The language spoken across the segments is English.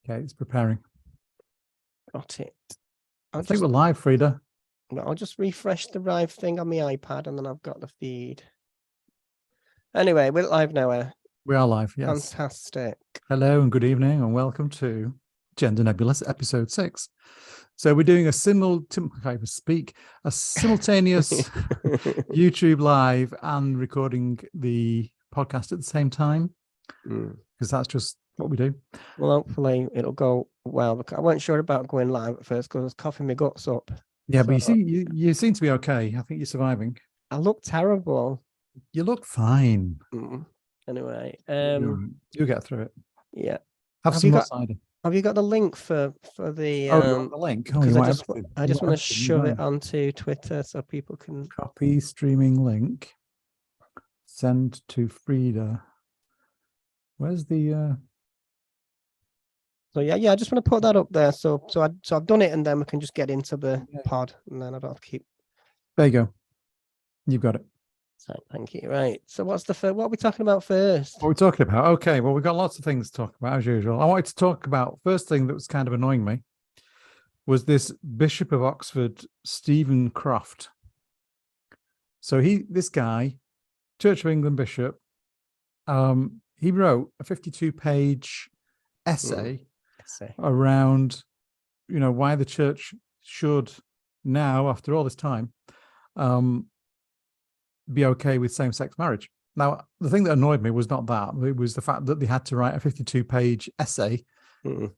Okay, it's preparing. Got it. I think we're live, Freda. I'll just refresh the live thing on my iPad and then I've got the feed. Anyway, we're live now. We are live, yes. Fantastic. Hello and good evening and welcome to Gender Nebulous episode 6. So we're doing a simultaneous YouTube live and recording the podcast at the same time because that's just what we do. Well, hopefully it'll go well. I wasn't sure about going live at first because I was coughing my guts up. Yeah, so, but you seem to be okay. I think you're surviving. I look terrible. You look fine. Anyway, you'll get through it. Yeah. Have some more cider. Have you got the link for the? The link. Because I just want to shove it onto Twitter so people can copy streaming link. Send to Freda. Where's the? So yeah, I just want to put that up there. So I've done it, and then we can just get into the pod, and then I don't have to keep. There you go. You've got it. So thank you. Right. So what are we talking about first? What are we talking about? Okay. Well, we've got lots of things to talk about as usual. I wanted to talk about first thing that was kind of annoying me was this Bishop of Oxford, Stephen Croft. So this guy, Church of England bishop, he wrote a 52-page essay around, why the church should now, after all this time, be okay with same-sex marriage. Now, the thing that annoyed me was not that. It was the fact that they had to write a 52-page essay, to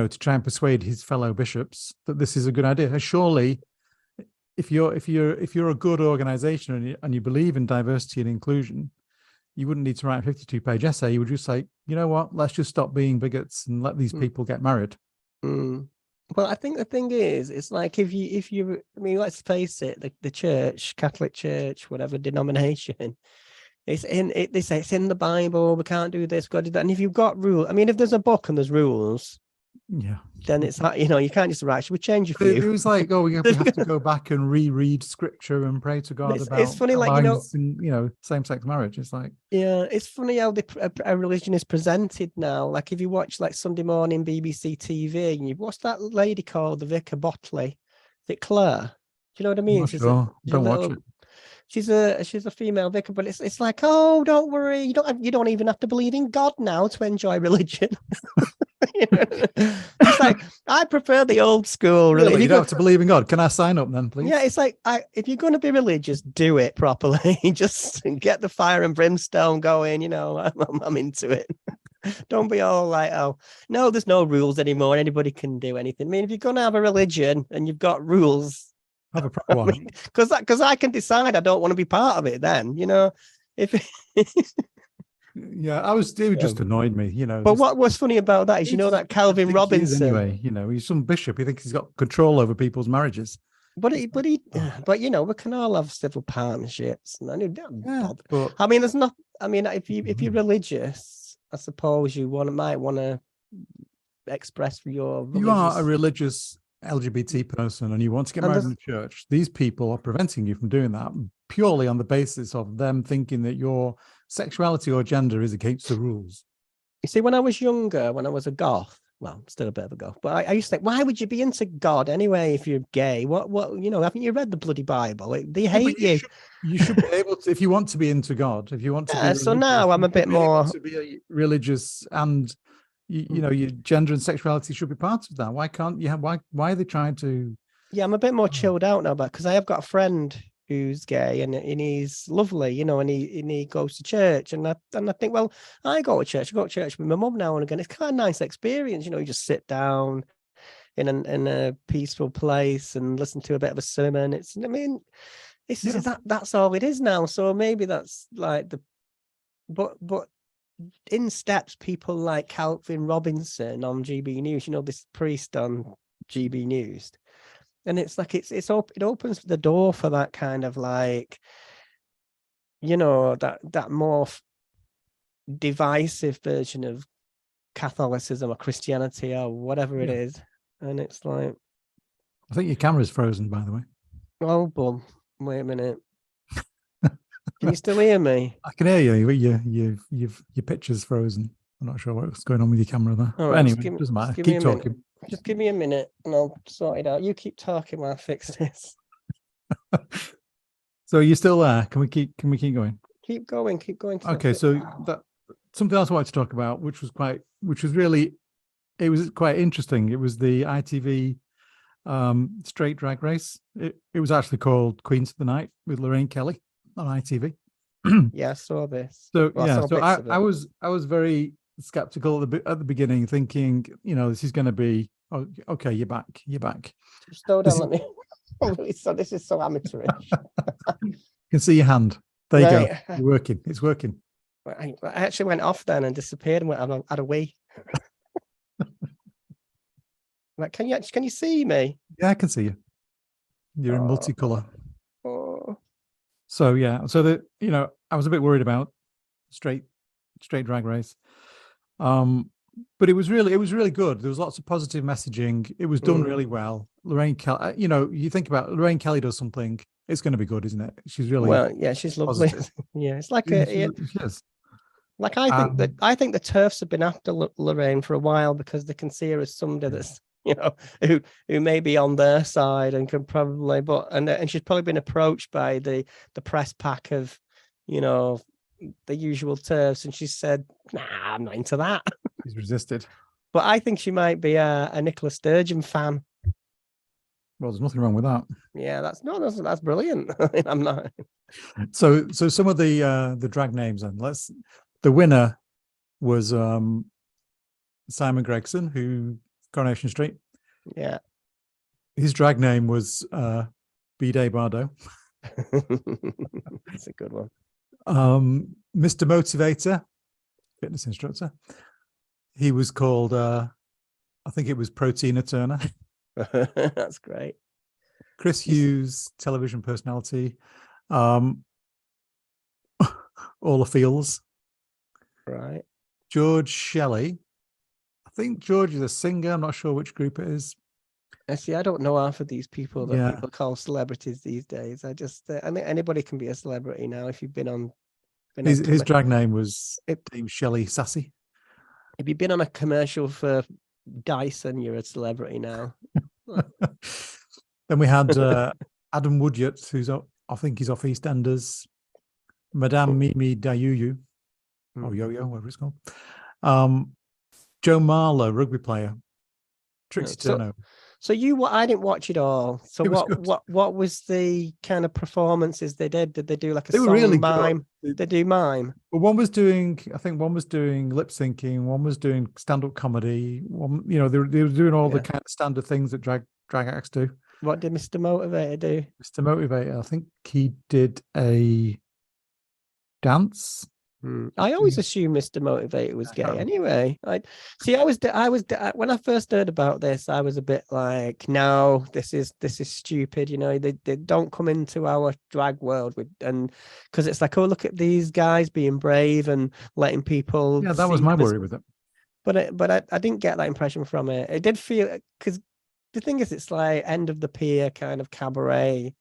try and persuade his fellow bishops that this is a good idea. And surely, if you're a good organization and you believe in diversity and inclusion, you wouldn't need to write a 52-page essay. You would just say, you know what, let's just stop being bigots and let these people get married. Well, I think the thing is, it's like if you, I mean, let's face it, the church, Catholic Church, whatever denomination, they say it's in the Bible. We can't do this, got to do that. And if you've got rules, I mean, if there's a book and there's rules, then it's like, you can't just write. Should we change a few? It was like, we have to go back and reread scripture and pray to God about. It's funny, like same-sex marriage. It's like, it's funny how a religion is presented now. Like if you watch like Sunday morning BBC TV, and what's that lady called, the Vicar Botley? Is it Claire? Do you know what I mean? Don't watch it. She's a female vicar, but it's like, oh, don't worry, you don't even have to believe in God now to enjoy religion. It's like, I prefer the old school. Really, you don't have to believe in God. Can I sign up then, please? Yeah, it's like, if you're going to be religious, do it properly. Just get the fire and brimstone going. I'm into it. Don't be all like, oh, no, there's no rules anymore. Anybody can do anything. I mean, if you're going to have a religion and you've got rules, have a proper one. Because I can decide I don't want to be part of it. Then if. Yeah, it just annoyed me, But what was funny about that is, that Calvin Robinson. Anyway, he's some bishop. He thinks he's got control over people's marriages. But we can all have civil partnerships. But I mean, there's not. I mean, if you're religious, I suppose you might want to express your. You are a religious LGBT person, and you want to get married in the church. These people are preventing you from doing that purely on the basis of them thinking that your sexuality or gender is against the rules. You see, when I was younger, when I was a goth, well, still a bit of a goth, but I used to think, why would you be into God anyway if you're gay? What haven't you read the bloody Bible? They hate you. You should be able to, if you want to be into God, if you want to be so now I'm a bit more to be religious, and your gender and sexuality should be part of that. Why can't you have? Why are they trying to? Yeah, I'm a bit more chilled out now, because I have got a friend who's gay and he's lovely, and he goes to church, and I think, well, I go to church with my mum now and again. It's kind of a nice experience, you just sit down in a peaceful place and listen to a bit of a sermon. That's all it is now. So maybe that's like but in steps, people like Calvin Robinson on GB News, this priest on GB News. And it's like it opens the door for that kind of like, that more divisive version of Catholicism or Christianity or whatever it is. And it's like, I think your camera's frozen, by the way. Oh, bum! Wait a minute. Can you still hear me? I can hear you. Your picture's frozen. I'm not sure what's going on with your camera there. All But right, anyway, doesn't matter. Keep talking. Just give me a minute and I'll sort it out. You keep talking while I fix this. So are you still there? Can we keep going? Keep going. Okay, so that something else I wanted to talk about, which was quite interesting. It was the ITV straight drag race. It was actually called Queens of the Night with Lorraine Kelly on ITV. Yeah, I saw this. So Well, yeah, saw so bits of it. I was very skeptical at the beginning, thinking, this is going to be, oh, okay, you're back. Just hold on, let me. So this is so amateurish. You can see your hand. There you Right. go. You're working. It's working. I actually went off then and disappeared and went had a wee. Like, can you see me? Yeah, I can see you. You're in multicolor. Oh. So yeah, so I was a bit worried about straight drag race. But it was really good. There was lots of positive messaging. It was done really well. Lorraine Kelly, you think about Lorraine Kelly does something, it's going to be good, isn't it? She's really Well, yeah, she's lovely. Yeah, it's like she is. Like I think the turfs have been after Lorraine for a while because they can see her as somebody that's who may be on their side and can probably, and she's probably been approached by the press pack of the usual turfs, and she said, "Nah, I'm not into that." He's resisted. But I think she might be a Nicola Sturgeon fan. Well, there's nothing wrong with that. Yeah, that's brilliant. I'm not. So some of the drag names, and the winner was Simon Gregson, who Coronation Street. Yeah. His drag name was B-Day Bardo. That's a good one. Mr. Motivator, fitness instructor. He was called, I think it was Proteina Turner. That's great. Chris Hughes, television personality. All the Fields. Right. George Shelley. I think George is a singer. I'm not sure which group it is. See, I don't know half of these people that people call celebrities these days. I think anybody can be a celebrity now if you've been on. His drag name was Dave Shelley Sassy. If you've been on a commercial for Dyson, you're a celebrity now. Then we had Adam Woodyard, I think he's off EastEnders. Madame Mimi Dayuyu, or Yo-Yo, whatever it's called. Joe Marler, rugby player. Trixie Turner. So I didn't watch it all. So what was the kind of performances they did? Did they do like a song really mime? Did they do mime? Well, one was doing lip syncing, one was doing stand-up comedy. One, they were doing all the kind of standard things that drag acts do. What did Mr. Motivator do? Mr. Motivator, I think he did a dance. I always assumed Mr. Motivator was gay. Anyway, I was when I first heard about this, I was a bit like, no, this is stupid. They don't come into our drag world because it's like, oh, look at these guys being brave and letting people. Yeah, that was my worry with it. But I didn't get that impression from it. It did feel, because the thing is, it's like end of the pier kind of cabaret,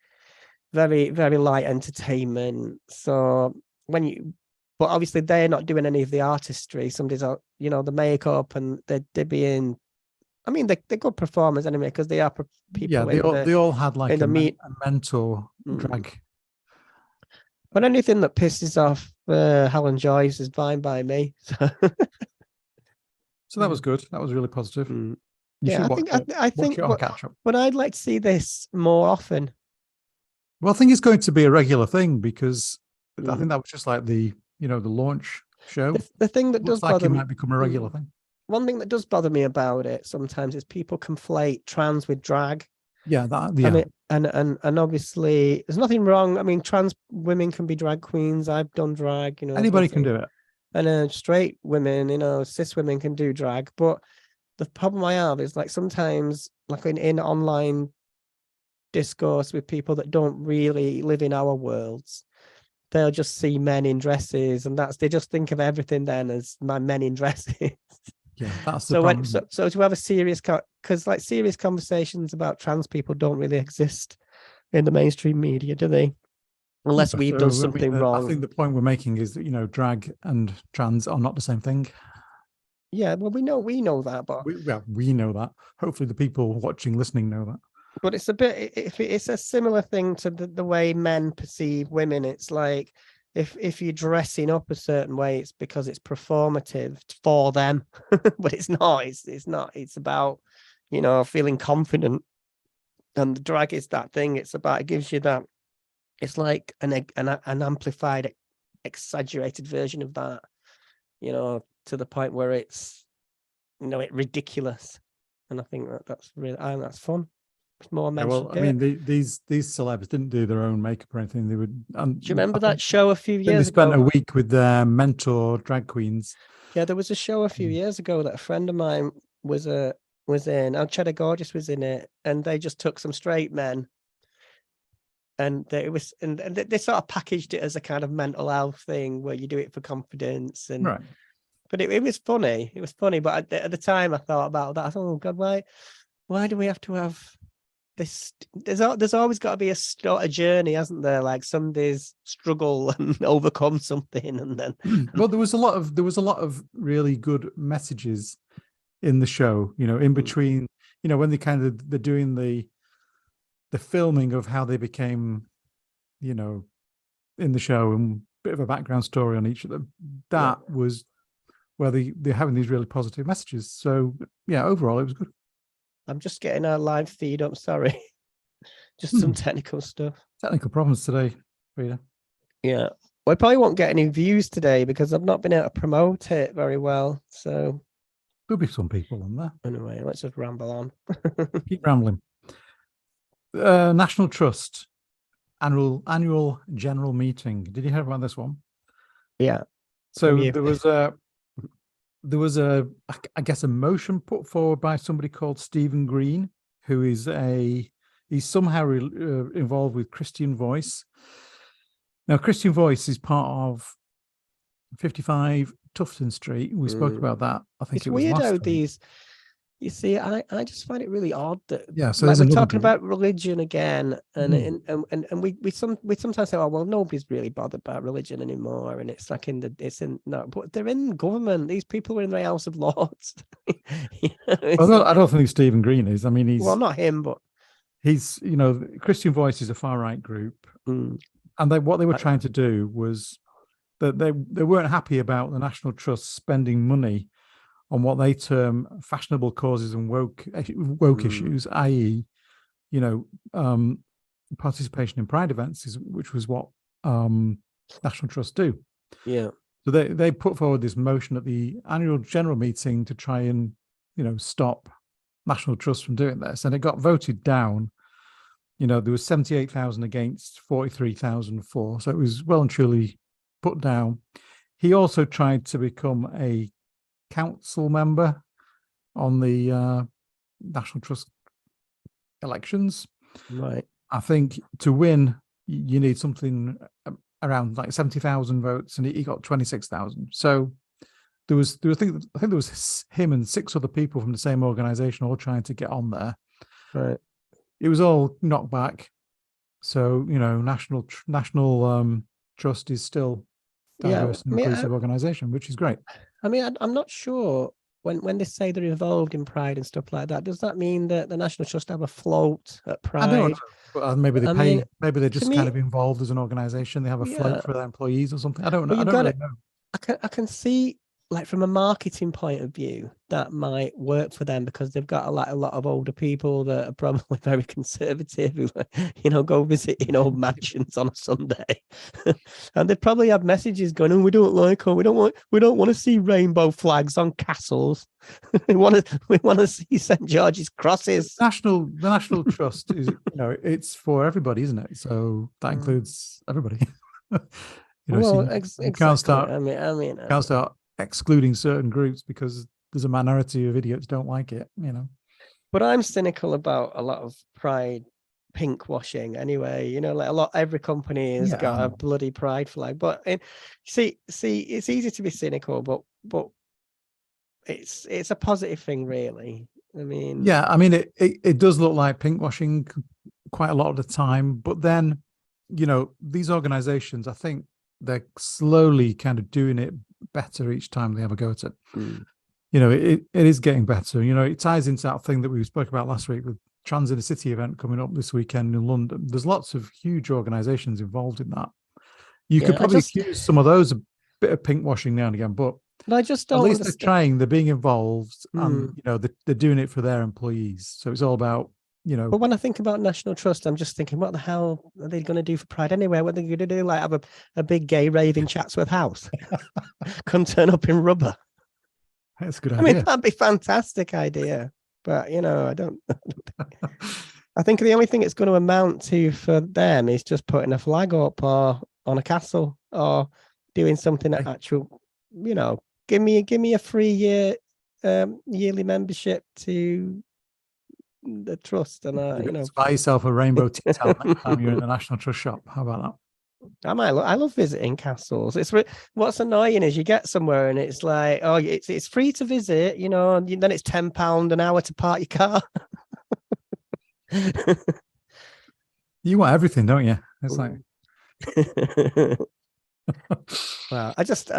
very, very light entertainment. So but obviously they're not doing any of the artistry. Somebody's, the makeup, and they're being, I mean, they're good performers anyway, because they are people. Yeah, they all had like a mentor drag. But anything that pisses off Helen Joyce is fine by me. So that was good. That was really positive. I think catch up. But I'd like to see this more often. Well, I think it's going to be a regular thing, because I think that was just like the launch show. The thing that does bother me might become a regular thing. One thing that does bother me about it sometimes is people conflate trans with drag. Yeah, and obviously there's nothing wrong. I mean, trans women can be drag queens. I've done drag. Anybody can do it. And straight women, cis women can do drag. But the problem I have is, like, sometimes, like in online discourse with people that don't really live in our worlds, they'll just see men in dresses, and they just think of everything then as my men in dresses. Yeah, that's the problem. So to have a serious, because like serious conversations about trans people don't really exist in the mainstream media, do they? Unless we've done something wrong. I think the point we're making is that drag and trans are not the same thing. Yeah, well, we know that, but We know that. Hopefully the people watching, listening know that. but it's a bit, it's a similar thing to the way men perceive women. It's like if you're dressing up a certain way, it's because it's performative for them, but it's not. It's not. It's about, you know, feeling confident. And the drag is that thing. It's about, it gives you that. It's like an amplified, exaggerated version of that, you know, to the point where it's, you know, it's ridiculous. And I think that's really, I think that's fun. More men should do it. these celebs didn't do their own makeup or anything. They would. Do you remember that show a few years ago? They spent ago? a week with their mentor drag queens. Yeah, there was a show a few years ago that a friend of mine was in. Cheddar Gorgeous was in it, and they just took some straight men, and they sort of packaged it as a kind of mental health thing where you do it for confidence, and right. But it was funny. It was funny, but at the time I thought about that. I thought, oh God, why do we have to have this? There's always got to be a journey, hasn't there? Like somebody's struggle and overcome something, and then. Well, there was a lot of really good messages in the show. You know, in between, you know, when they're doing the filming of how they became, you know, in the show, and a bit of a background story on each of them. That was where they're having these really positive messages. So yeah, overall it was good. I'm just getting our live feed up. Sorry, just some technical stuff. Technical problems today, Freda. Yeah, well, I probably won't get any views today because I've not been able to promote it very well. So there'll be some people on there. Anyway, let's just ramble on. Keep rambling. National Trust annual general meeting. Did you hear about this one? Yeah. So there was a I guess a motion put forward by somebody called Stephen Green, who is he's somehow involved with Christian Voice. Now, Christian Voice is part of 55 Tufton Street. We spoke about that. I think it's weird how these. You see, I just find it really odd that so like we're talking about religion again, and we sometimes say, oh well, nobody's really bothered about religion anymore, and it's like but they're in government. These people are in the House of Lords. Well, I don't think Stephen Green is. I mean, he's not him, but he's, you know, Christian Voice is a far right group, and what they were trying to do was that they weren't happy about the National Trust spending money on what they term fashionable causes and woke issues, i.e., you know, participation in pride events, which was what National Trust do. Yeah. So they put forward this motion at the annual general meeting to try and, you know, stop National Trust from doing this, and it got voted down. You know, there was 78,000 against, 43,000 for, so it was well and truly put down. He also tried to become a council member on the National Trust elections. Right. I think to win, you need something around like 70,000 votes, and he got 26,000. So I think there was him and 6 other people from the same organization all trying to get on there. Right. It was all knocked back. So, you know, National Trust is still diverse and inclusive organization, which is great. I mean, I'm not sure when they say they're involved in Pride and stuff like that. Does that mean that the National Trust have a float at Pride? I don't know. But maybe they pay. Maybe they're just kind of involved as an organization. They have a float for their employees or something. I don't know. I don't really know. I can see, like, from a marketing point of view, that might work for them because they've got a lot of older people that are probably very conservative who, you know, go visiting old mansions on a Sunday, and they probably have messages going, "Oh, we don't like, we don't want to see rainbow flags on castles. we want to see St. George's crosses." The National Trust is, you know, it's for everybody, isn't it? So that includes everybody. You know, well, so you can't start. I mean, can't start excluding certain groups because there's a minority of idiots don't like it, you know. But I'm cynical about a lot of Pride pink washing anyway. You know, like every company has got a bloody Pride flag. But see, it's easy to be cynical, but it's a positive thing, really. I mean, yeah, I mean, it does look like pink washing quite a lot of the time, but then, you know, these organizations, I think they're slowly kind of doing it better each time they have a go at it. it is getting better. It ties into that thing that we spoke about last week with Trans Inner City event coming up this weekend in London. There's lots of huge organizations involved in that. You could probably accuse some of those a bit of pink washing now and again, but I just at don't least understand. they're trying, they're being involved, and they're doing it for their employees. So it's all about, But when I think about National Trust, I'm just thinking, what the hell are they going to do for Pride anyway? What are they going to do? Like have a big gay rave in Chatsworth House? Couldn't turn up in rubber. That's a good I idea. mean, that'd be a fantastic idea. But I don't. I think the only thing it's going to amount to for them is just putting a flag up or on a castle or doing something actual. Give me a free yearly membership to the trust, and buy yourself a rainbow tea towel next time you're in the National Trust shop. How about that? I love visiting castles. What's annoying is you get somewhere and it's like, oh, it's free to visit, and then it's £10 an hour to park your car. You want everything, don't you? It's like, well, I just,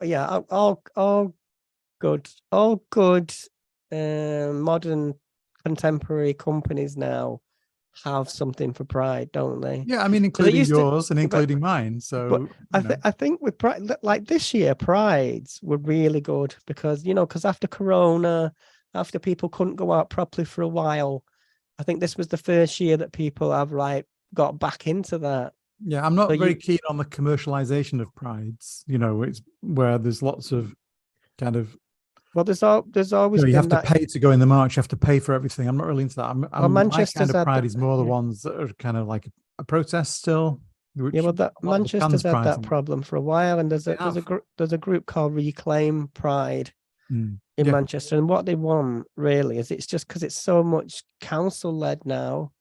yeah, all good, modern contemporary companies now have something for Pride, don't they? Yeah, I mean, including yours and including mine. So, I think with Pride, like this year, Prides were really good because after Corona, after people couldn't go out properly for a while, I think this was the first year that people have got back into that. Yeah, I'm not very keen on the commercialization of Prides. It's where there's lots of kind of. Well, there's always you have to pay to go in the march. You have to pay for everything. I'm not really into that. Manchester's my kind of Pride is more the ones that are kind of like a protest still. Manchester's had that problem for a while, and there's a group called Reclaim Pride in Manchester, and what they want really is it's just because it's so much council led now,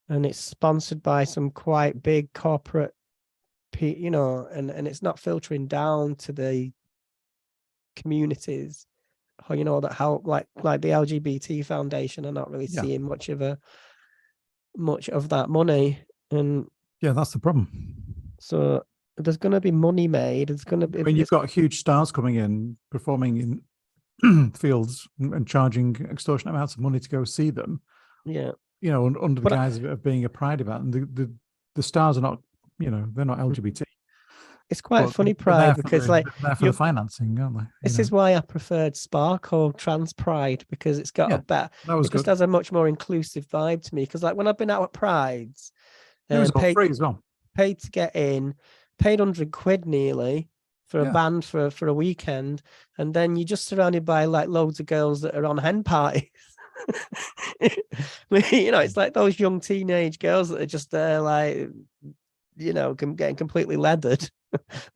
and it's sponsored by some quite big corporate, and it's not filtering down to the communities, that help like the LGBT Foundation are not really seeing much of that money, and that's the problem. So there's going to be money made. It's going to be. I mean, you've got huge stars coming in, performing in fields and charging extortionate amounts of money to go see them. Yeah, under the guise of being a Pride event, and the stars are not, they're not LGBT. It's quite funny, Pride, because they're there for the financing, aren't they? This is why I preferred Sparkle Trans Pride, because it's got it just has a much more inclusive vibe to me. Because when I've been out at Prides, it was all free as well. Paid to get in, paid £100 nearly for a band for a weekend, and then you're just surrounded by loads of girls that are on hen parties. It's like those young teenage girls that are just there, getting completely leathered.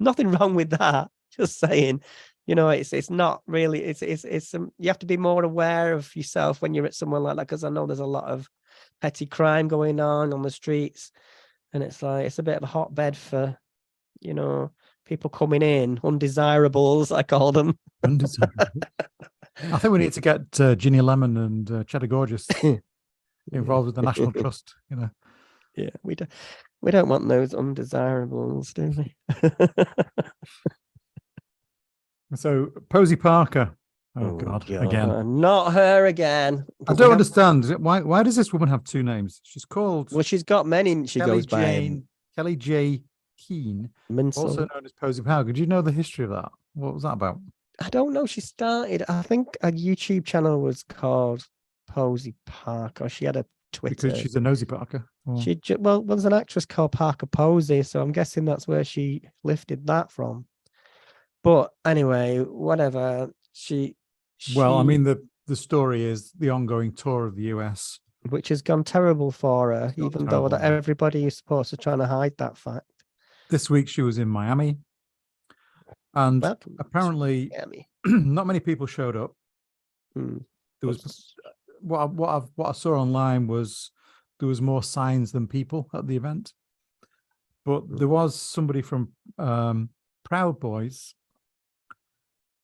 Nothing wrong with that. Just saying, it's not really. It's you have to be more aware of yourself when you're at somewhere like that, because I know there's a lot of petty crime going on the streets, and it's a bit of a hotbed for, people coming in, undesirables, I call them. Undesirables. I think we need to get Ginny Lemon and Cheddar Gorgeous involved with the National Trust. Yeah, we don't want those undesirables, do we? So Posey Parker. Oh God, again. Not her again. I don't understand. Why does this woman have two names? She's called. Well, she's got many. She goes by Kelly J. Keane, also known as Posey Parker. Do you know the history of that? What was that about? I don't know. She started, I think, a YouTube channel was called Posey Parker. She had a Twitter. Because she's a nosy Parker. Or... there's an actress called Parker Posey, so I'm guessing that's where she lifted that from. But anyway, whatever. Well, I mean, the story is the ongoing tour of the US, which has gone terrible for her, even though that everybody is supposed to try to hide that fact. This week she was in Miami, and apparently not many people showed up. There was what I saw online was there was more signs than people at the event, but there was somebody from Proud Boys,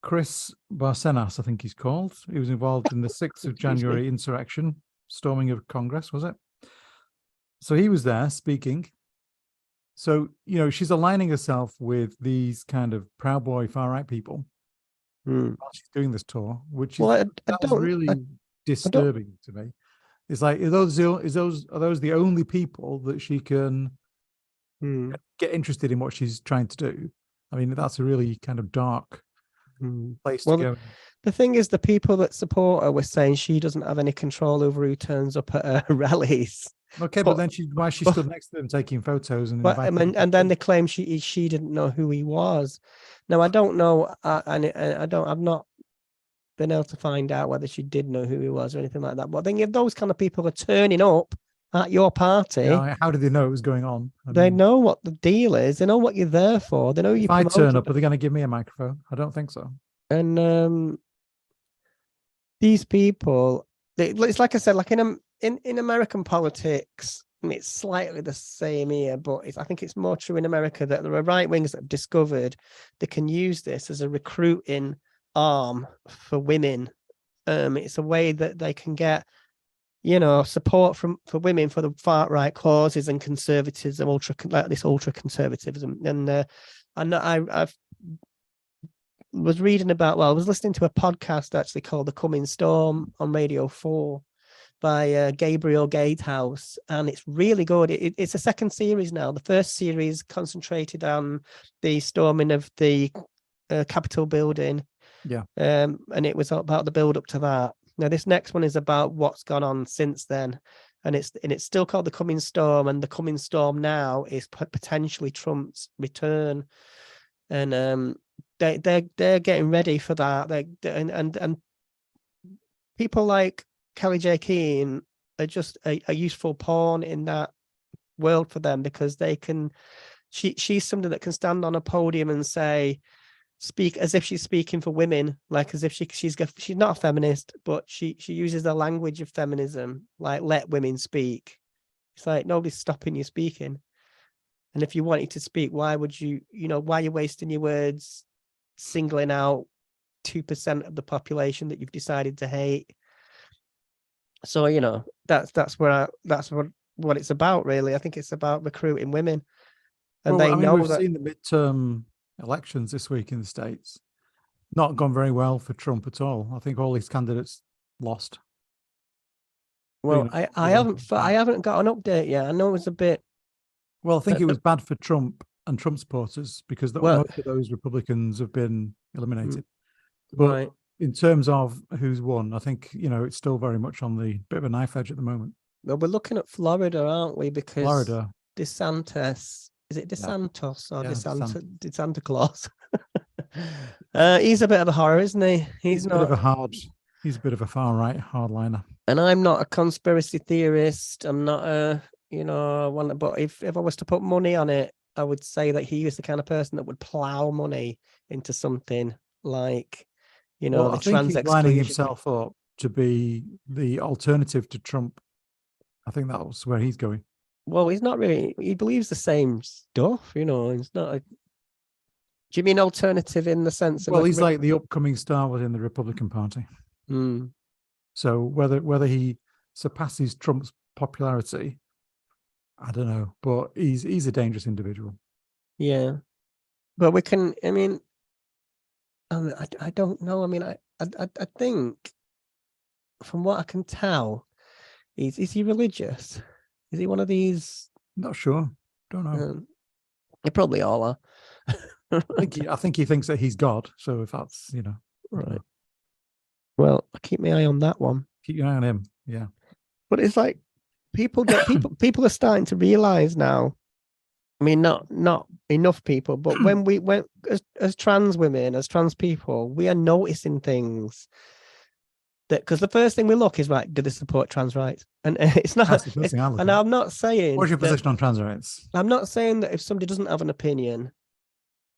Chris Barcenas, I think he's called. He was involved in the 6th of January insurrection, storming of Congress, was it? So he was there speaking. So, she's aligning herself with these kind of Proud Boy far-right people. while she's doing this tour, which Well, is I that's don't. really disturbing to me. It's like, are those the only people that she can get interested in what she's trying to do? I mean, that's a really kind of dark place to go. The thing is, the people that support her were saying she doesn't have any control over who turns up at her rallies. Okay, but then why she stood next to them taking photos and and then they claim she didn't know who he was. Now I don't know, I've not been able to find out whether she did know who he was or anything like that. But I think if those kind of people are turning up at your party, how did they know it was going on? They know what the deal is. They know what you're there for. They know you. If I turn up, are they going to give me a microphone? I don't think so. And these people, it's like I said, like in American politics, and it's slightly the same here, but I think it's more true in America that there are right wingers that have discovered they can use this as a recruiting arm for women. It's a way that they can get, support for women for the far right causes and conservatism, ultra conservatism. And I was reading about. Well, I was listening to a podcast actually called "The Coming Storm" on Radio 4 by Gabriel Gatehouse, and it's really good. It's a second series now. The first series concentrated on the storming of the Capitol building, and it was about the build up to that. Now this next one is about what's gone on since then, and it's still called The Coming Storm, and the coming storm now is potentially Trump's return, and they're getting ready for that. And people like Kelly J. Keane are just a useful pawn in that world for them, because they can. She's somebody that can stand on a podium and speak as if she's speaking for women, like as if she's not a feminist, but she uses the language of feminism, like let women speak. It's like nobody's stopping you speaking, and if you wanted to speak, why would you? Why are you wasting your words singling out 2% of the population that you've decided to hate? So that's what it's about, really. I think it's about recruiting women, and we've seen the midterm elections this week in the States. Not gone very well for Trump at all. I think all his candidates lost. Well, I haven't got an update yet. I know it was a bit. Well, I think it was bad for Trump and Trump supporters, because most of those Republicans have been eliminated. But in terms of who's won, I think, it's still very much on the bit of a knife edge at the moment. Well, we're looking at Florida, aren't we? Because Florida. DeSantis, is it DeSantos or DeSanta Claus? He's he's a bit of a horror, isn't he? He's a bit of a far right hardliner. And I'm not a conspiracy theorist. I'm not but if I was to put money on it, I would say that he is the kind of person that would plow money into something like, I think he's lining himself up to be the alternative to Trump. I think that's where he's going. Well, he's not really. He believes the same stuff, He's not. Do you mean alternative in the sense of? Well, he's like the upcoming star within the Republican Party. So whether he surpasses Trump's popularity, I don't know. But he's a dangerous individual. Yeah, but we can. I mean, I don't know. I mean, I think from what I can tell, is he religious? Is he one of these? Not sure. Don't know. They probably all are. I think he thinks that he's God. So if that's, right. Well, I keep my eye on that one. Keep your eye on him. Yeah. But it's like people people are starting to realize now. I mean, not enough people, but when as trans women, as trans people, we are noticing things. Because the first thing we look is, right, do they support trans rights? And it's not. And I'm not saying. What's your position on trans rights? I'm not saying that if somebody doesn't have an opinion,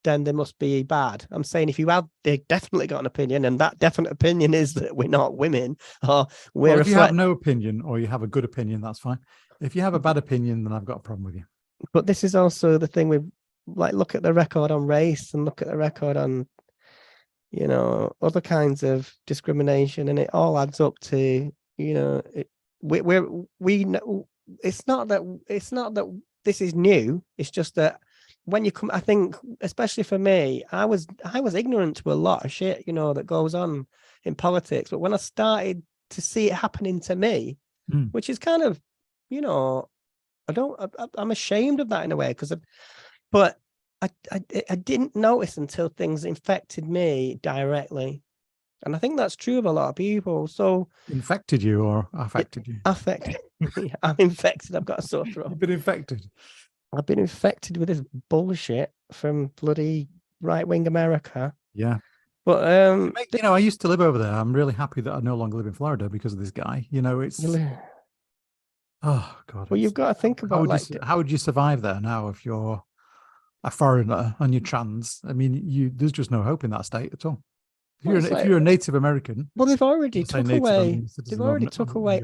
then they must be bad. I'm saying if they've definitely got an opinion, and that definite opinion is that we're not women, or if you have no opinion or you have a good opinion, that's fine. If you have a bad opinion, then I've got a problem with you. But this is also the thing with, like, look at the record on race and look at the record on, other kinds of discrimination, and it all adds up to, we know it's not that this is new. It's just that when you come, I think, especially for me, I was ignorant to a lot of shit, that goes on in politics. But when I started to see it happening to me, which is kind of, I'm ashamed of that in a way, but I didn't notice until things infected me directly. And I think that's true of a lot of people. So infected you or affected you? Affected. I'm infected. I've got a sore throat. You've been infected. I've been infected with this bullshit from bloody right-wing America. Yeah. But I used to live over there. I'm really happy that I no longer live in Florida because of this guy. It's oh God. Well, you've got to think about how would you survive there now if you're a foreigner and you're trans? I mean, there's just no hope in that state at all. If you're a Native American, well, they've already took away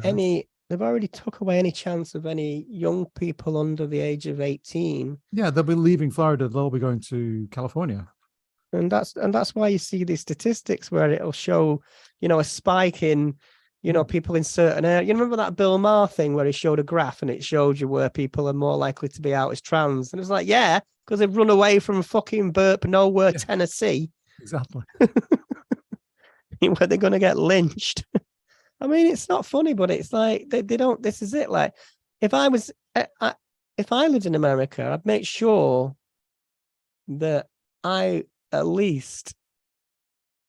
any chance of any young people under the age of 18. Yeah, they'll be leaving Florida. They'll be going to California. And that's why you see these statistics where it'll show, a spike in, people in certain areas. You remember that Bill Maher thing where he showed a graph and it showed you where people are more likely to be out as trans. And it's like, yeah, because they've run away from fucking Burp Nowhere, Tennessee. Exactly. Where they're going to get lynched. I mean, it's not funny, but it's like they don't. This is it. Like, if I lived in America, I'd make sure that I at least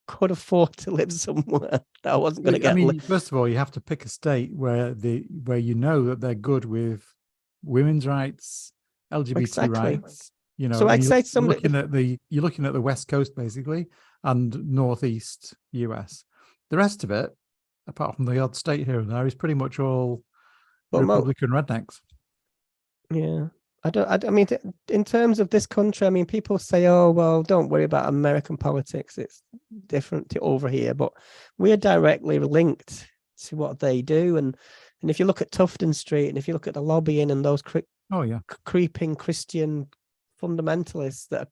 could afford to live somewhere that I wasn't going to get. I mean, first of all, you have to pick a state where you know that they're good with women's rights, LGBT rights. So I'd say you're looking at the West Coast basically and Northeast US. The rest of it, apart from the odd state here and there, is pretty much all Republican rednecks. Yeah. I mean, in terms of this country, I mean, people say, oh, well, don't worry about American politics. It's different to over here, but we're directly linked to what they do. And if you look at Tufton Street and if you look at the lobbying and those creeping Christian fundamentalists that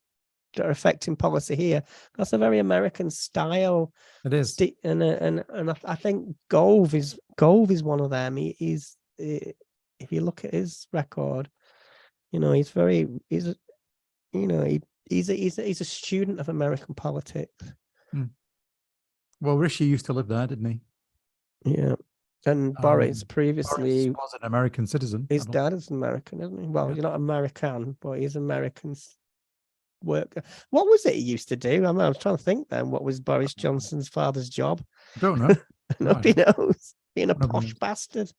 are affecting policy here, that's a very American style. It is. And I think Gove is one of them. He's if you look at his record, he's a student of American politics. Well, Rishi used to live there, didn't he? Yeah. And Boris previously was an American citizen. His dad is American, isn't he? Well, he's not American, but he's American's worker. What was it he used to do? I was trying to think then. What was Boris Johnson's father's job? I don't know. Nobody knows. Being a posh bastard.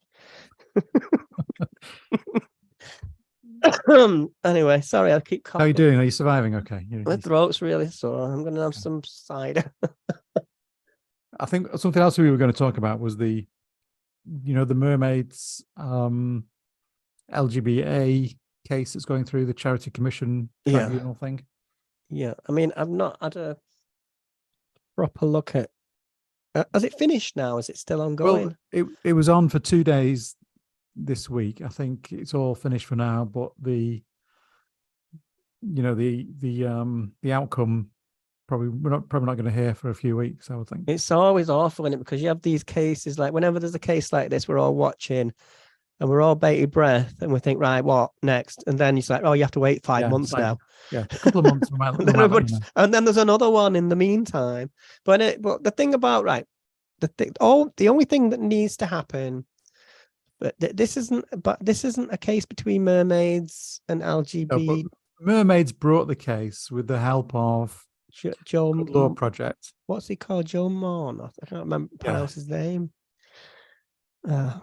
Anyway, sorry, I'll keep coughing. How are you doing? Are you surviving? Okay. My throat's really sore. I'm going to have some cider. I think something else we were going to talk about was the mermaids LGBT case that's going through the Charity Commission tribunal thing. Yeah, I mean, I've not had a proper look at. Has it finished now? Is it still ongoing? Well, it was on for 2 days this week. I think it's all finished for now, but the outcome we're not going to hear for a few weeks, I would think. It's always awful, isn't it? Because you have these cases, like whenever there's a case like this, we're all watching and we're all bated breath and we think, right, what next? And then it's like, oh, you have to wait 5 months now. Yeah, a couple of months. And then there's another one in the meantime. But the thing about, the only thing that needs to happen, but this isn't a case between mermaids and LGBT. No, mermaids brought the case with the help of Joe Law Project. What's he called? Joe Morn? I can't remember pronounce his name. The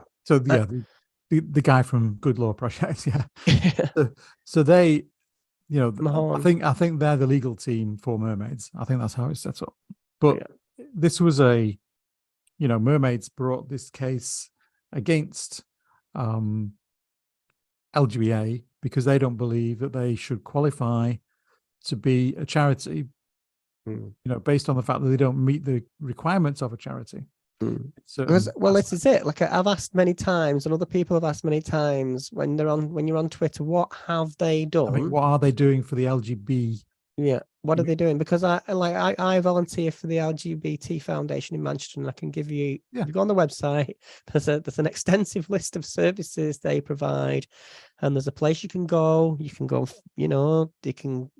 guy from Good Law Project, yeah. so they, I think they're the legal team for mermaids. I think that's how it's set up. But this was mermaids brought this case against LGBA because they don't believe that they should qualify to be a charity, based on the fact that they don't meet the requirements of a charity. Well, this is it. Like I've asked many times, and other people have asked many times when you're on Twitter, what have they done? I mean, what are they doing for the LGBT Yeah. What are You- they doing? Because I volunteer for the LGBT Foundation in Manchester, and I can give you, Yeah. if you go on the website, there's an extensive list of services they provide, and there's a place you can go. You can go, you can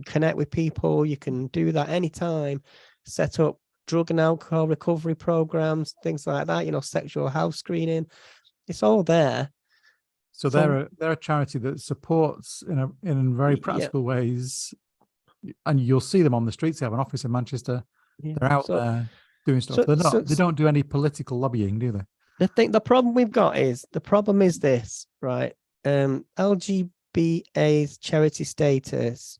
connect with people. You can do that anytime. Set up drug and alcohol recovery programs, things like that. Sexual health screening. It's all there. So they're a charity that supports in very practical ways, and you'll see them on the streets. They have an office in Manchester. Yeah. They're out there doing stuff. They don't do any political lobbying, do they? The problem we've got is this, right? LGBT's charity status.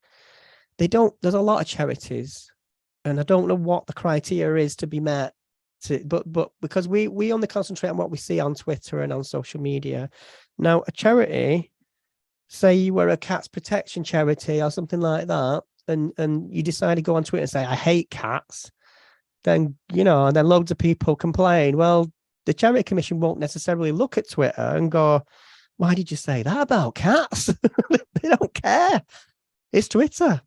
There's a lot of charities, and I don't know what the criteria is to be met. But because we only concentrate on what we see on Twitter and on social media. Now, a charity, say you were a cats protection charity or something like that, and you decide to go on Twitter and say, I hate cats, then, and then loads of people complain. Well, the Charity Commission won't necessarily look at Twitter and go, why did you say that about cats? They don't care. It's Twitter.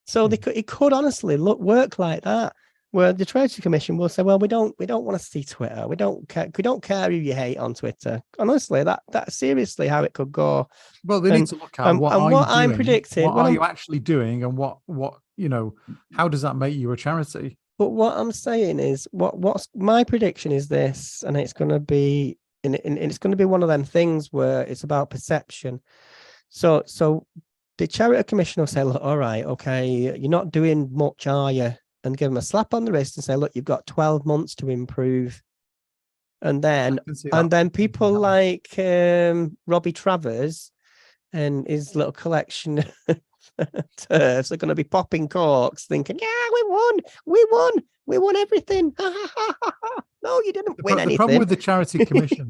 So it could honestly work like that, where the Charity Commission will say, well, we don't want to see Twitter. We don't care who you hate on Twitter. Honestly, that's seriously how it could go. Well, they need to look at what I'm predicting. What are you actually doing, and what how does that make you a charity? But what I'm saying is, what's my prediction is this, and it's going to be, and it's going to be one of them things where it's about perception. So the Charity Commission will say, look, all right, okay, you're not doing much, are you? And give them a slap on the wrist and say, look, you've got 12 months to improve. And then people like Robbie Travers and his little collection turfs are going to be popping corks, thinking, yeah, we won everything. No, you didn't win anything. The problem with the Charity Commission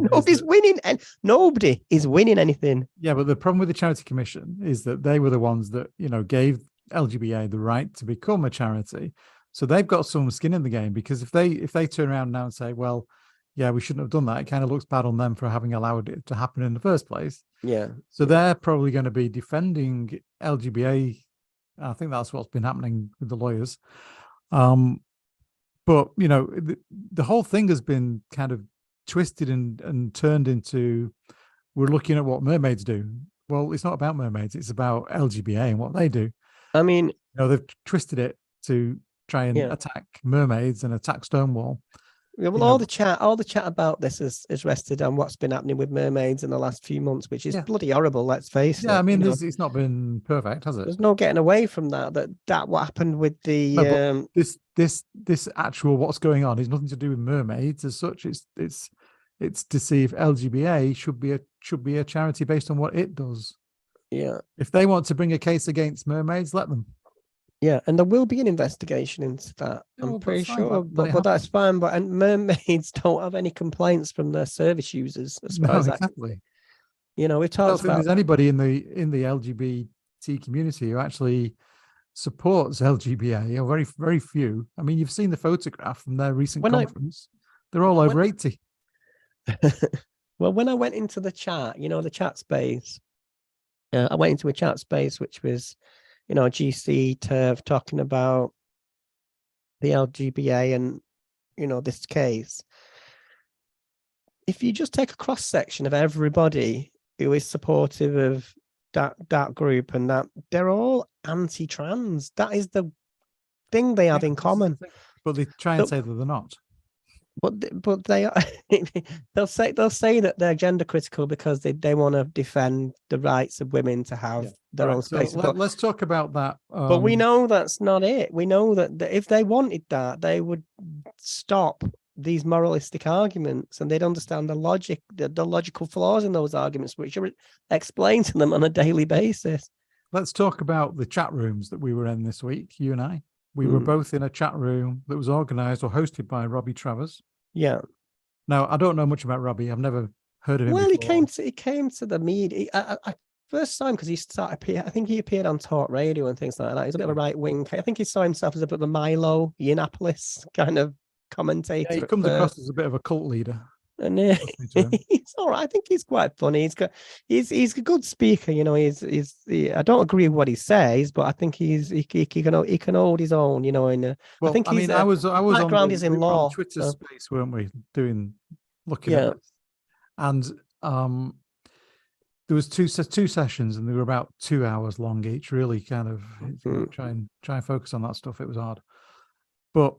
nobody is winning anything. Yeah, but the problem with the Charity Commission is that they were the ones that gave LGBA the right to become a charity. So they've got some skin in the game, because if they turn around now and say, well, yeah, we shouldn't have done that, it kind of looks bad on them for having allowed it to happen in the first place. Yeah. So they're probably going to be defending LGBA. I think that's what's been happening with the lawyers. But the whole thing has been kind of twisted and turned into, we're looking at what mermaids do. Well, it's not about mermaids; it's about LGBA and what they do. I mean, they've twisted it to try and attack mermaids and attack Stonewall. Yeah, well, all the chat about this is rested on what's been happening with mermaids in the last few months, which is bloody horrible. Let's face it. Yeah, I mean, it's not been perfect, has it? There's no getting away from that. That what happened with the this actual what's going on is nothing to do with mermaids as such. It's to see if LGBA should be a charity based on what it does. Yeah. If they want to bring a case against mermaids, let them. Yeah, and there will be an investigation into that. I'm pretty sure, but that's fine. And mermaids don't have any complaints from their service users, as far as exactly. We talked about. There's anybody in the LGBT community who actually supports LGBA. Very, very few. I mean, you've seen the photograph from their recent conference. They're all over 80. Well, when I went into the chat, the chat space, I went into a chat space which was, GC TERF talking about the LGBA and, this case. If you just take a cross section of everybody who is supportive of that group, and that they're all anti-trans, that is the thing they have in common. But they try and say that they're not. But they are. they'll say that they're gender critical because they want to defend the rights of women to have their own space. So let's talk about that. But we know that's not it. We know that if they wanted that, they would stop these moralistic arguments, and they'd understand the logic, the logical flaws in those arguments, which are explained to them on a daily basis. Let's talk about the chat rooms that we were in this week, you and I. We were both in a chat room that was organised or hosted by Robbie Travers. Yeah. Now, I don't know much about Robbie. I've never heard of him before. He came to the media. I first saw him because he started. I think he appeared on talk radio and things like that. He's a bit of a right wing. I think he saw himself as a bit of a Milo Yiannopoulos kind of commentator. Yeah, he comes across as a bit of a cult leader. And listening to him. he's all right. I think he's quite funny. He's a good speaker. You know, I don't agree with what he says, but I think he can hold his own. You know, and Well, I think I mean, I was on background is in we were on law. Twitter So, space, weren't we? Looking yeah. at this, and there was two sessions, and they were about 2 hours long each. Really, kind of try and focus on that stuff. It was hard, but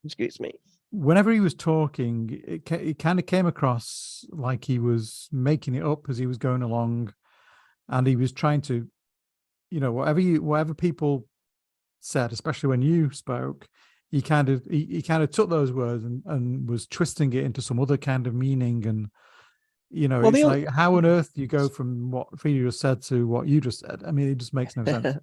excuse me. whenever he was talking, it kind of came across like he was making it up as he was going along, and he was trying to, you know, whatever people said, especially when you spoke, he kind of took those words and was twisting it into some other kind of meaning. And you know, it's like, how on earth do you go from what Freda just said to what you just said? I mean, it just makes no sense.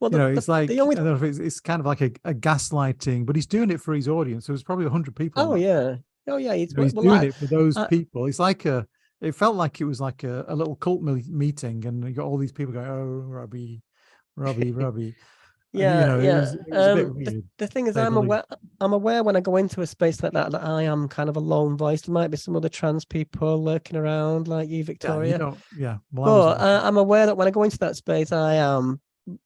Well, you know, it's like, I don't know if it's kind of like a gaslighting, but he's doing it for his audience. So there's probably 100 people. Oh yeah. He's doing it for those people. It's like it felt like it was like a little cult meeting, and you got all these people going, "Oh, Robbie." Yeah, you know, yeah. it was a bit weird. The thing is, I'm aware when I go into a space like that I am kind of a lone voice. There might be some other trans people lurking around, like you, Victoria. But I'm aware that when I go into that space, I am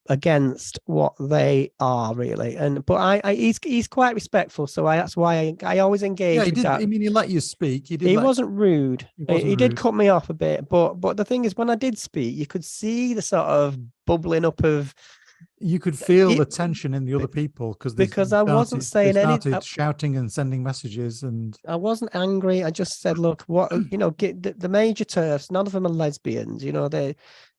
against what they are really. But he's quite respectful, so that's why I always engage. Yeah, he did. I mean, he let you speak. He wasn't rude. He did cut me off a bit, but the thing is, when I did speak, you could see the sort of bubbling up of. You could feel the tension in the other people because I wasn't saying anything, shouting and sending messages, and I wasn't angry. I just said, look, what you know, get the major turfs. None of them are lesbians. You know, they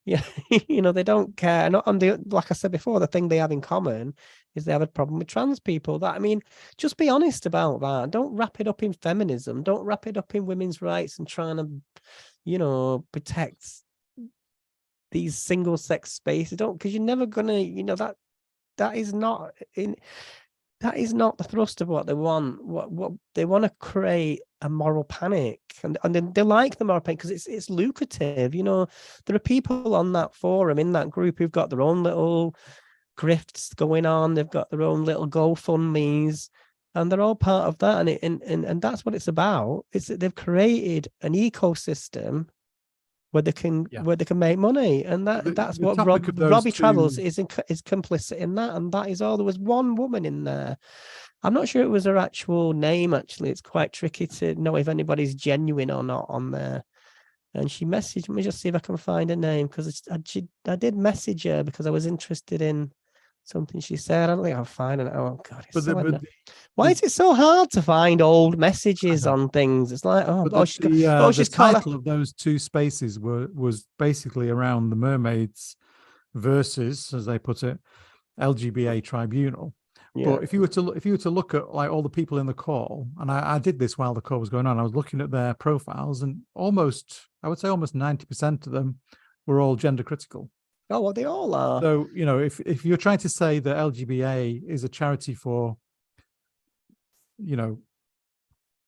don't care. Not on the, like I said before, the thing they have in common is they have a problem with trans people. That, I mean, just be honest about that. Don't wrap it up in feminism. Don't wrap it up in women's rights and trying to, you know, protect these single sex spaces. Don't, because you're never gonna, you know, that is not the thrust of what they want. What they want to create a moral panic, and they like the moral panic because it's lucrative. You know, there are people on that forum in that group who've got their own little grifts going on. They've got their own little GoFundMe's, and they're all part of that. And that's what it's about. It's that they've created an ecosystem where they can make money, and that's what Robbie Travels is complicit in that, and that is all. There was one woman in there. I'm not sure it was her actual name. Actually, it's quite tricky to know if anybody's genuine or not on there. And she messaged me, just see if I can find her name, because I did message her because I was interested in something she said. I don't think I'll find it. Oh God! Why is it so hard to find old messages on things? It's like, the title of those two spaces was basically around the mermaids versus, as they put it, LGBA tribunal. Yeah. But if you were to look at like all the people in the call, and I did this while the call was going on, I was looking at their profiles, and I would say almost 90% of them were all gender critical. Oh, well, they all are. So, you know, if you're trying to say that LGBA is a charity for, you know,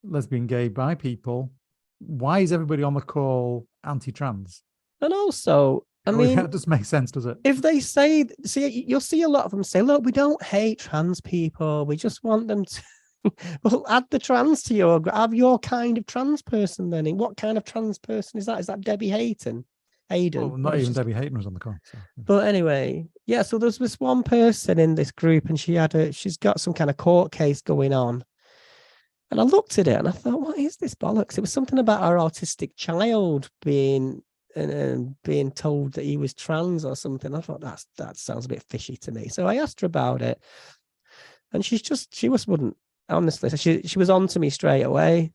lesbian, gay, bi people, why is everybody on the call anti-trans? And also, I mean, that doesn't make sense, does it? If they say, you'll see a lot of them say, look, we don't hate trans people. We just want them to, well, add the trans to have your kind of trans person then. What kind of trans person is that? Is that Debbie Hayden? Well, not even Debbie Hayden was on the call. So, yeah. But anyway, yeah, so there's this one person in this group, and she's got some kind of court case going on. And I looked at it and I thought, what is this bollocks? It was something about our autistic child being told that he was trans or something. I thought that sounds a bit fishy to me. So I asked her about it, and she wouldn't, honestly. She was on to me straight away.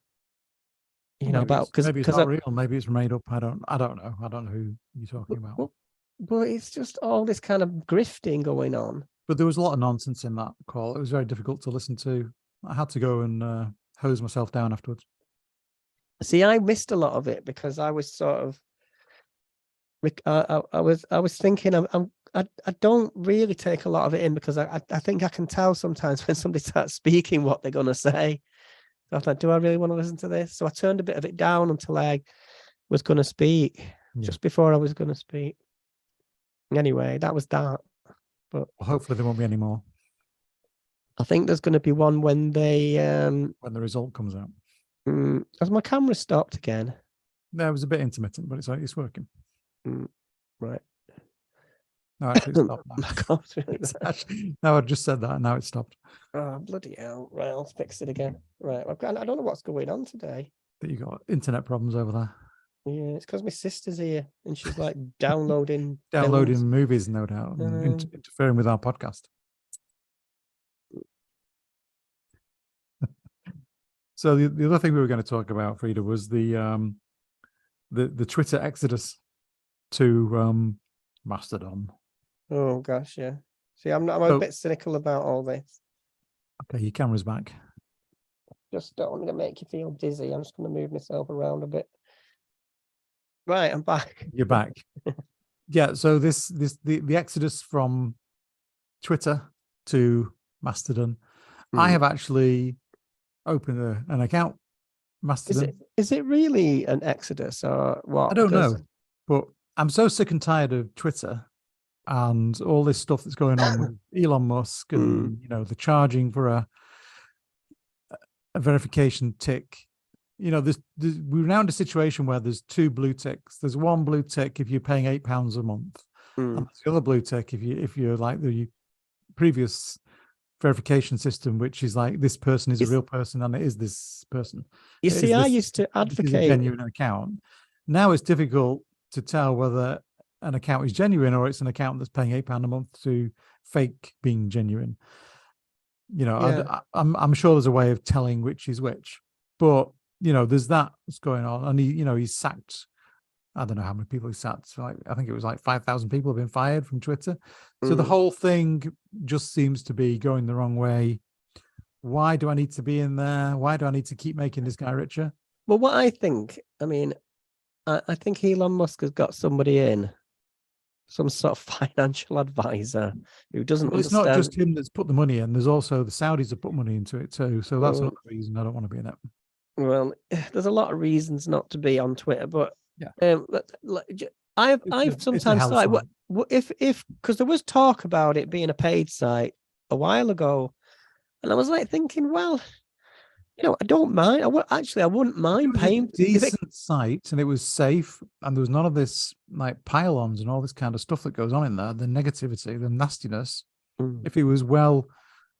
You know, about because maybe it's not real, maybe it's made up. I don't know. I don't know who you're talking about. But it's just all this kind of grifting going on. But there was a lot of nonsense in that call. It was very difficult to listen to. I had to go and hose myself down afterwards. See, I missed a lot of it because I was sort of, I was thinking, I don't really take a lot of it in because I think I can tell sometimes when somebody starts speaking what they're going to say. So I thought, do I really want to listen to this? So I turned a bit of it down until I was going to speak, just before I was going to speak. Anyway, that was that. But well, hopefully there won't be any more. I think there's going to be one when they when the result comes out. Has my camera stopped again? No, it was a bit intermittent, but it's working. Right. No, actually, it stopped now. My God's really It's bad. actually, no, I just said that, and now it stopped. Oh, bloody hell. Right, I'll fix it again. Right. I don't know what's going on today. That you got internet problems over there. Yeah, it's because my sister's here and she's like downloading Downloading films. movies, no doubt, and interfering with our podcast. So the other thing we were going to talk about, Freda, was the Twitter exodus to Mastodon. Oh gosh, yeah. See, I'm a bit cynical about all this. Okay, your camera's back. Just don't want to make you feel dizzy. I'm just going to move myself around a bit. Right, I'm back. You're back. Yeah. So the exodus from Twitter to Mastodon. I have actually opened an account. Mastodon. Is it really an exodus or what? I don't know, but I'm so sick and tired of Twitter and all this stuff that's going on with Elon Musk and the charging for a verification tick. We're now in a situation where there's two blue ticks. There's one blue tick if you're paying £8 a month, and there's the other blue tick if you're like the previous verification system, which is like this person is a real person and it is this person. You see, I used to advocate a genuine account. Now it's difficult to tell whether an account is genuine or it's an account that's paying £8 a month to fake being genuine. I'm sure there's a way of telling which is which, but there's that that's going on, and he's sacked. I don't know how many people he sacked. So I think it was like 5,000 people have been fired from Twitter. So the whole thing just seems to be going the wrong way. Why do I need to be in there? Why do I need to keep making this guy richer? Well, what I think, I think Elon Musk has got somebody in, some sort of financial advisor who doesn't understand. It's not just him that's put the money in. There's also the Saudis have put money into it too. So that's another reason I don't want to be in it. Well, there's a lot of reasons not to be on Twitter, but I've sometimes thought, what if because there was talk about it being a paid site a while ago, and I was like thinking, well, I don't mind. I wouldn't mind paying. It was a decent site, and it was safe, and there was none of this like pile-ons and all this kind of stuff that goes on in there. The negativity, the nastiness. If it was well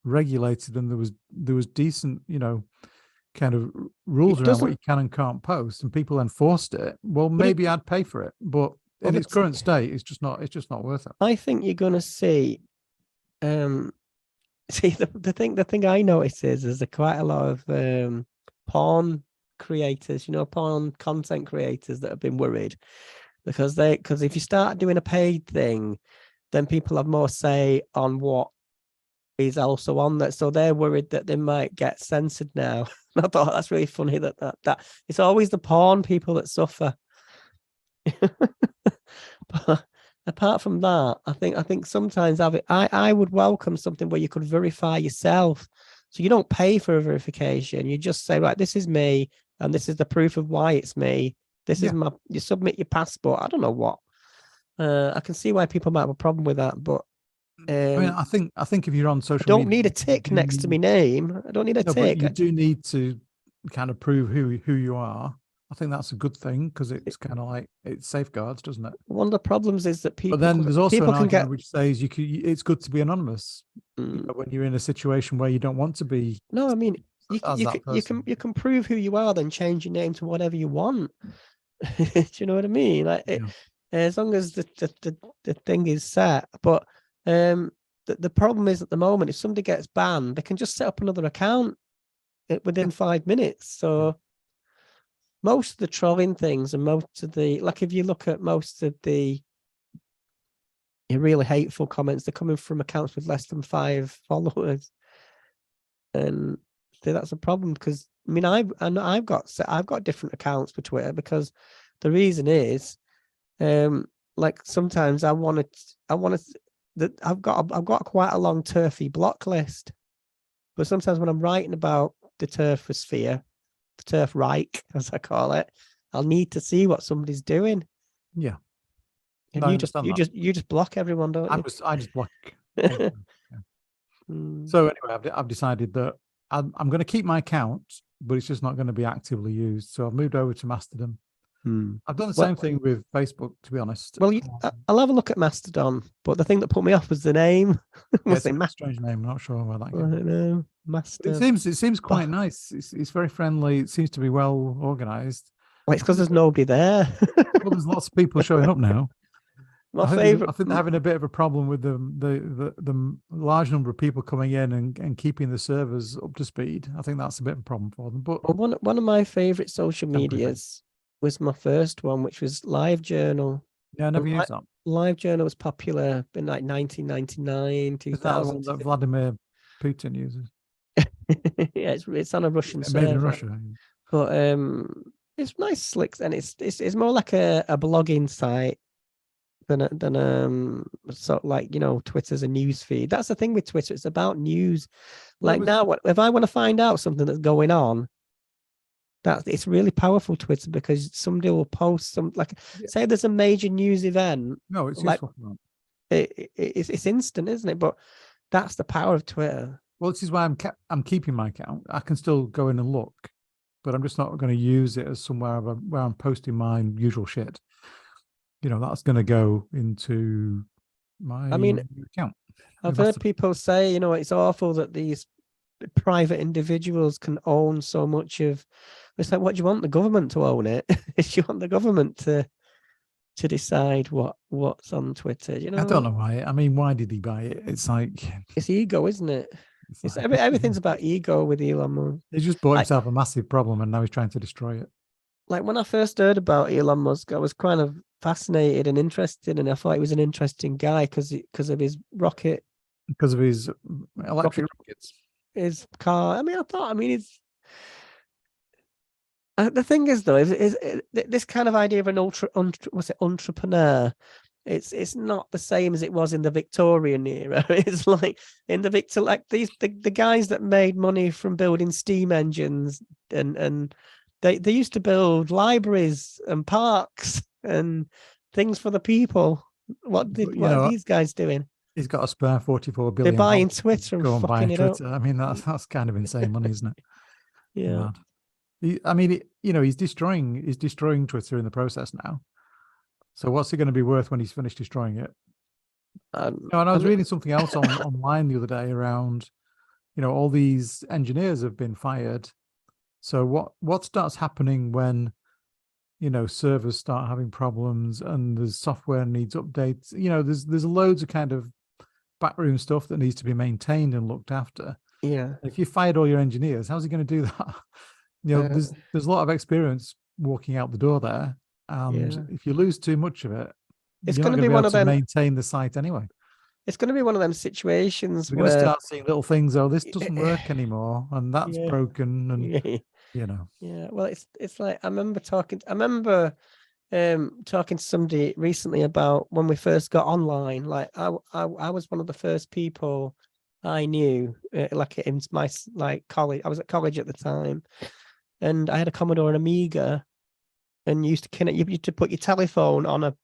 regulated and there was decent, kind of rules around what you can and can't post, and people enforced it, well, maybe I'd pay for it. But in its current state, it's just not worth it. I think you're gonna see the thing I notice is there's quite a lot of porn creators, porn content creators that have been worried because if you start doing a paid thing, then people have more say on what is also on that. So they're worried that they might get censored now. I thought that's really funny that it's always the porn people that suffer. But apart from that, I think sometimes I would welcome something where you could verify yourself. So you don't pay for a verification. You just say, right, this is me, and this is the proof of why it's me. This is you submit your passport. I don't know what. I can see why people might have a problem with that, but I think if you're on social media, I don't need a tick next to my name. I don't need a tick. But you do need to kind of prove who you are. I think that's a good thing because it's kind of like it safeguards, doesn't it? One of the problems is that people. But then there's also an argument which says it's good to be anonymous when you're in a situation where you don't want to be. No, you can prove who you are, then change your name to whatever you want. Do you know what I mean? As long as the thing is set, but. The problem is at the moment, if somebody gets banned, they can just set up another account within 5 minutes. So most of the trolling things and most of the, like if you look at most of the really hateful comments, they're coming from accounts with less than 5 followers. And so that's a problem because I've got different accounts for Twitter because the reason is like sometimes I want to that I've got quite a long turfy block list, but sometimes when I'm writing about the turfosphere, the turf Reich, as I call it, I'll need to see what somebody's doing. Yeah, and you just block everyone, don't you? I just block. So anyway, I've decided that I'm going to keep my account but it's just not going to be actively used. So I've moved over to Mastodon. I've done the Well- same thing with Facebook, to be honest. Well, I'll have a look at Mastodon, but the thing that put me off was the name. It's a strange name. I'm not sure where that I came from. don't know. It seems quite nice. It's very friendly. It seems to be well organized. Well, it's because there's nobody there. Well, there's lots of people showing up now. My favorite. I think they're having a bit of a problem with the large number of people coming in and keeping the servers up to speed. I think that's a bit of a problem for them. But One of my favorite social medias was my first one, which was LiveJournal. Yeah, I never used that. LiveJournal was popular in like 1999, 2000. Is that the one that Vladimir Putin uses? Yeah, it's on a Russian Made server. in Russia. But it's nice, slick, and it's more like a blogging site than sort of like, you know, Twitter's a news feed. That's the thing with Twitter; it's about news. Like now, if I want to find out something that's going on, it's really powerful, Twitter, because somebody will post say there's a major news event. No, it's like useful. it's instant, isn't it? But that's the power of Twitter. Well, this is why I'm keeping my account. I can still go in and look, but I'm just not going to use it as somewhere where I'm posting my usual shit. You know, that's going to go into my account. I've heard people say, you know, it's awful that these private individuals can own so much of. It's like, what do you want the government to own it? Do you want the government to decide what's on Twitter? You know, I don't know why. I mean, why did he buy it? It's like it's ego, isn't it? It's everything's about ego with Elon Musk. He just bought himself a massive problem, and now he's trying to destroy it. Like when I first heard about Elon Musk, I was kind of fascinated and interested, and I thought he was an interesting guy because of his rocket, because of his electric rockets, his car. It's. The thing is, though, is this kind of idea of an entrepreneur. It's not the same as it was in the Victorian era. It's like in the the guys that made money from building steam engines and they used to build libraries and parks and things for the people. What are these guys doing? He's got a spare 44 billion. They're buying Twitter and go and buy Twitter. I mean, that's kind of insane money, isn't it? Yeah. He's destroying Twitter in the process now. So what's it going to be worth when he's finished destroying it? And I was reading something else online the other day around, you know, all these engineers have been fired. So what starts happening when, you know, servers start having problems and the software needs updates? You know, there's loads of kind of backroom stuff that needs to be maintained and looked after. Yeah. If you fired all your engineers, how's he going to do that? You know, there's a lot of experience walking out the door there, and if you lose too much of it, it's going to be one of them. Maintain the site anyway. It's going to be one of them situations where we're going to start seeing little things. Oh, this doesn't work anymore, and that's broken, and you know. Yeah, well, it's like I remember talking to somebody recently about when we first got online. Like I was one of the first people I knew, like in my college. I was at college at the time. And I had a Commodore and Amiga, and you used to put your telephone on a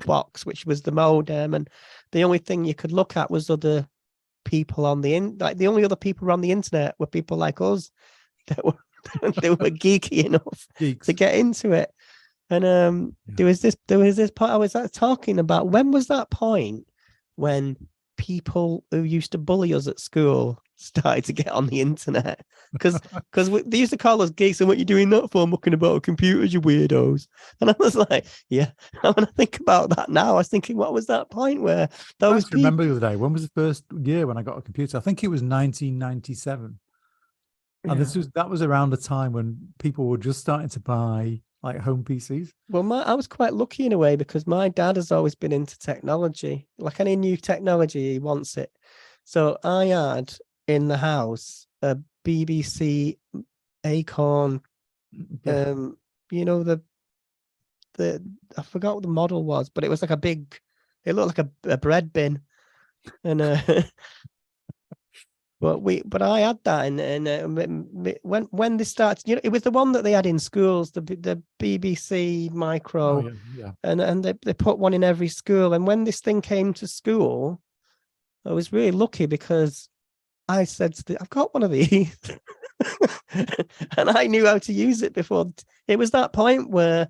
box, which was the modem, and the only thing you could look at was other people on the only other people on the internet were people like us that were they were geeky enough to get into it. And there was this part I was talking about. When was that point when people who used to bully us at school started to get on the internet? Because they used to call us geeks, and what you doing that for, mucking about computers, you weirdos. And I was like, yeah. And when I think about that now, I was thinking, what was that point where those people... remember the other day, when was the first year when I got a computer? I think it was 1997. And that was around the time when people were just starting to buy like home PCs. Well, I was quite lucky in a way, because my dad has always been into technology. Like any new technology, he wants it. So I had in the house a BBC Acorn, you know, the I forgot what the model was, but it was like it looked like a bread bin, and but I had that, and when they started, you know, it was the one that they had in schools, the BBC Micro, and they put one in every school. And when this thing came to school, I was really lucky because I said, I've got one of these. And I knew how to use it before. It was that point where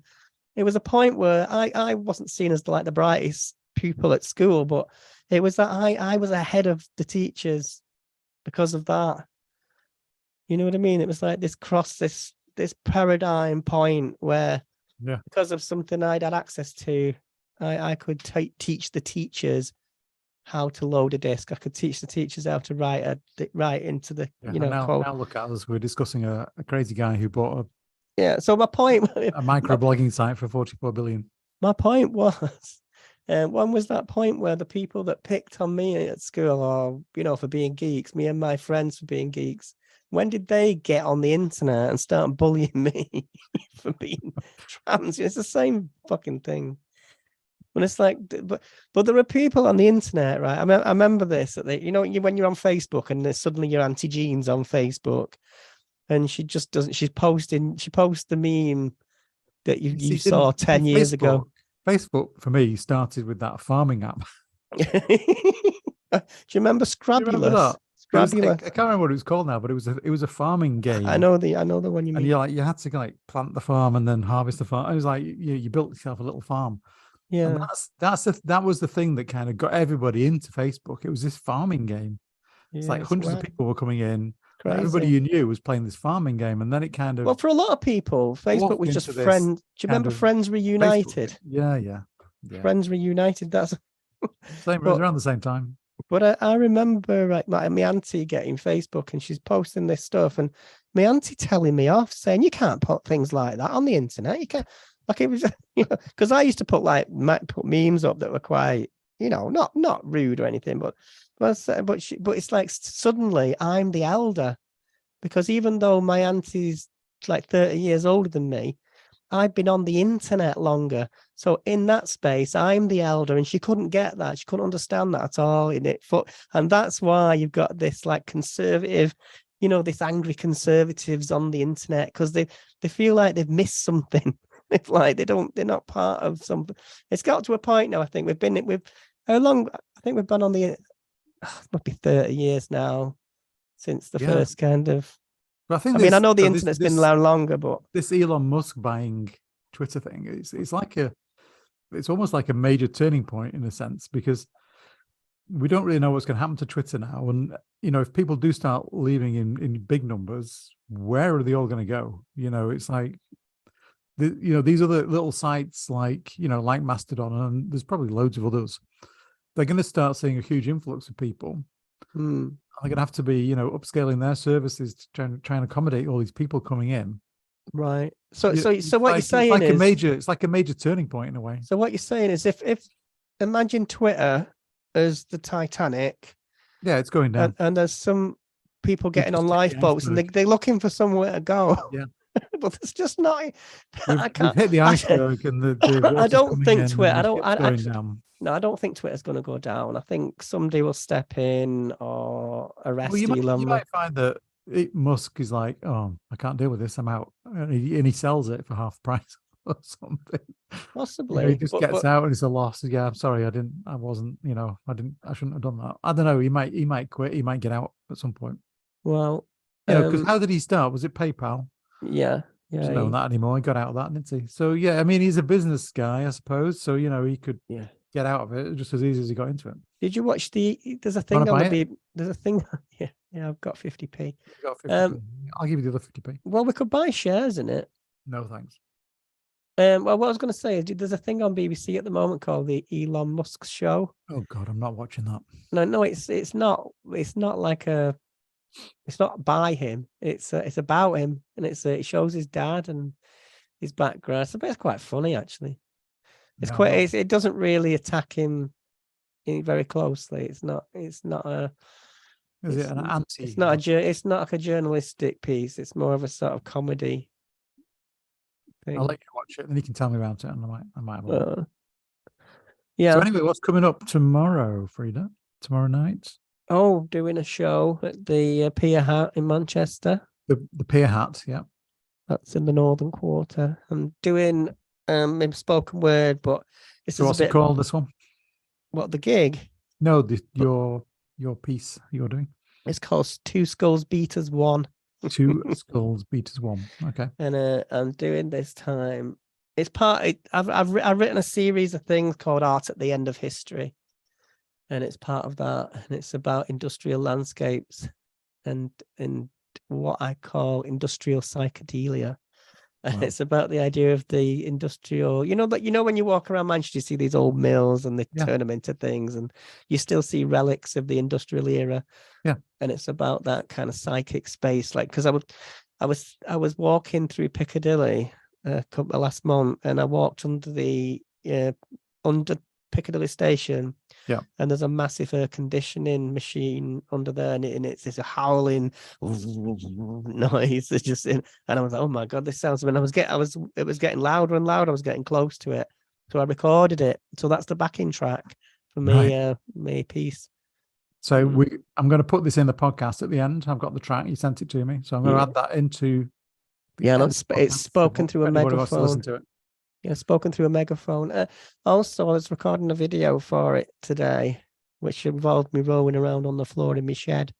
I wasn't seen as the brightest pupil at school, but it was that I was ahead of the teachers because of that. You know what I mean? It was like this paradigm point where, because of something I'd had access to, I could teach the teachers how to load a disk. I could teach the teachers how to write into the code. Now look at us. We're discussing a crazy guy who bought So my point, a microblogging site for 44 billion. My point was, when was that point where the people that picked on me at school, or for being geeks, me and my friends for being geeks, when did they get on the internet and start bullying me for being trans? It's the same fucking thing. And it's like, but there are people on the internet, right? I remember this, that when you're on Facebook and there's suddenly your Auntie Jean's on Facebook, and she just doesn't. She posts the meme that you saw 10 years ago. Facebook for me started with that farming app. Do you remember Scrabulous? I can't remember what it was called now, but it was a farming game. I know the one you mean. And you had to plant the farm and then harvest the farm. It was like you built yourself a little farm. Yeah, and that was the thing that kind of got everybody into Facebook. It was this farming game. It's like hundreds of people were coming in. Everybody you knew was playing this farming game, and then it kind of... Well, for a lot of people, Facebook was just Friends. Do you remember Friends Reunited? Facebook. Yeah. Friends Reunited. That's around the same time. But I remember my auntie getting Facebook, and she's posting this stuff, and my auntie telling me off, saying you can't put things like that on the internet. You can't. Like, it was, because I used to put memes up that were quite, not rude or anything, but it's like suddenly I'm the elder, because even though my auntie's like 30 years older than me, I've been on the internet longer. So in that space, I'm the elder, and she couldn't get that. She couldn't understand that at all and that's why you've got this like conservative, this angry conservatives on the internet, because they feel like they've missed something. It's like they're not part of something. It's got to a point now. I think we've been on the, it must be 30 years now since the first kind of. But I know the internet's been around longer, but this Elon Musk buying Twitter thing, it's almost like a major turning point in a sense, because we don't really know what's going to happen to Twitter now. And, if people do start leaving in big numbers, where are they all going to go? It's like, these other little sites like Mastodon, and there's probably loads of others. They're going to start seeing a huge influx of people. They're going to have to be, upscaling their services to try and accommodate all these people coming in. Right. So what you're saying it's like a major turning point in a way. So what you're saying is, if imagine Twitter as the Titanic. Yeah, it's going down. And there's some people getting on lifeboats, and they're looking for somewhere to go. Yeah. But it's just not. We've hit the iceberg, and the I don't think Twitter. I don't think Twitter's going to go down. I think somebody will step in or arrest Elon. You might find that Musk is like, oh, I can't deal with this, I'm out, and he sells it for half price or something. Possibly, he just gets out and it's a loss. Yeah, I'm sorry, I shouldn't have done that. I don't know. He might quit. He might get out at some point. Well, because how did he start? Was it PayPal? Yeah. Doesn't know that anymore. He got out of that, didn't he? So yeah, I mean, he's a business guy, I suppose. So he could get out of it just as easy as he got into it. Did you watch there's a thing on the there's a thing. Yeah, I've got 50p. You got 50p. I'll give you the other 50p. Well, we could buy shares in it. No thanks. Well, what I was going to say is, there's a thing on BBC at the moment called the Elon Musk Show. Oh God, I'm not watching that. No, it's not like it's not by him. It's about him, and it shows his dad and his background. It's quite funny, actually. It doesn't really attack him very closely. It's not like a journalistic piece. It's more of a sort of comedy thing. I'll let you watch it, and you can tell me about it, and I might have a look. Yeah. So anyway, what's coming up tomorrow, Freda? Tomorrow night? Oh, doing a show at the Pier Hat in Manchester. The Pier Hat, yeah. That's in the Northern Quarter. I'm doing maybe spoken word, but what's it called, this one? What, the gig? No, your piece you're doing. It's called Two Skulls Beat as One. 2 skulls beat as 1. Okay. And I'm doing this time. It's I've written a series of things called Art at the End of History, and it's part of that. And it's about industrial landscapes and what I call industrial psychedelia. And Wow. it's about the idea of the industrial, when you walk around Manchester, you see these old mills and they turn them into things, and you still see relics of the industrial era. Yeah. And it's about that kind of psychic space. Like, because I was walking through Piccadilly last month, and I walked under Piccadilly Station. Yeah. And there's a massive air conditioning machine under there, and it's a howling noise. It's just and I was like, oh my god, this sounds. And it was getting louder and louder. I was getting close to it, so I recorded it. So that's the backing track for me, my piece. So I'm going to put this in the podcast at the end. I've got the track. You sent it to me, so I'm going to add that into. It's spoken through a megaphone. Listen to it. Yeah, spoken through a megaphone. Also, I was recording a video for it today, which involved me rolling around on the floor in my shed.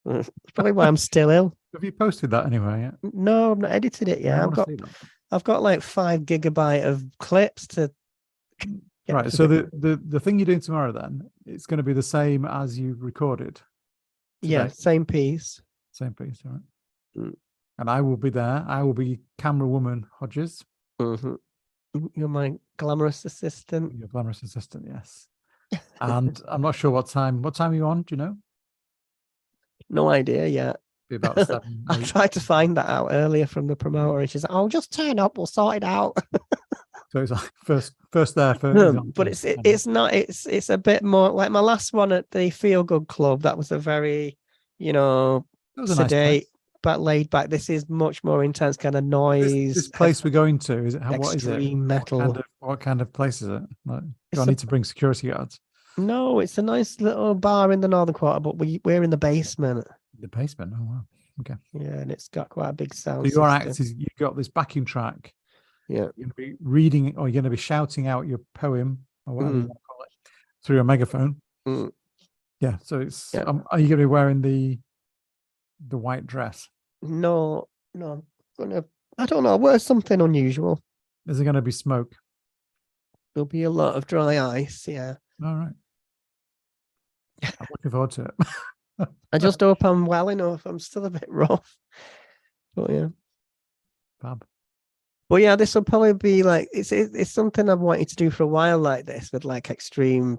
It's probably why I'm still ill. Have you posted that anywhere yet? No, I've not edited it yet. I've got like 5 GB of clips to. Right. So the thing you're doing tomorrow, then, it's going to be the same as you recorded today. Yeah, same piece. Same piece, all right. And I will be there. I will be camera woman Hodges. Mm-hmm. You're my glamorous assistant. Your glamorous assistant, yes. And I'm not sure what time. What time are you on? Do you know? No idea yet. Be about 7. I tried to find that out earlier from the promoter, and she's like, "Oh, just turn up. We'll sort it out." So it's like first there, first. But it's not. It's a bit more like my last one at the Feel Good Club. That was a very, sedate. Nice, but laid back. This is much more intense kind of noise. This place we're going to, is it? What is it? Extreme metal. What kind of place is it? Like, do I need to bring security guards? No, it's a nice little bar in the Northern Quarter, but we're in the basement. The basement. Oh wow. Okay. Yeah, and it's got quite a big sound. So your act is you've got this backing track. Yeah. You're going to be reading, or you're going to be shouting out your poem, or whatever you want to call it, through a megaphone. Yeah. So it's. Are you going to be wearing the white dress? No. I don't know. Wear something unusual. Is there going to be smoke? There'll be a lot of dry ice. Yeah. All right. I'm looking forward to it. I just hope I'm well enough. I'm still a bit rough. But yeah. Fab. But yeah, this will probably be like it's something I've wanted to do for a while, like this with like extreme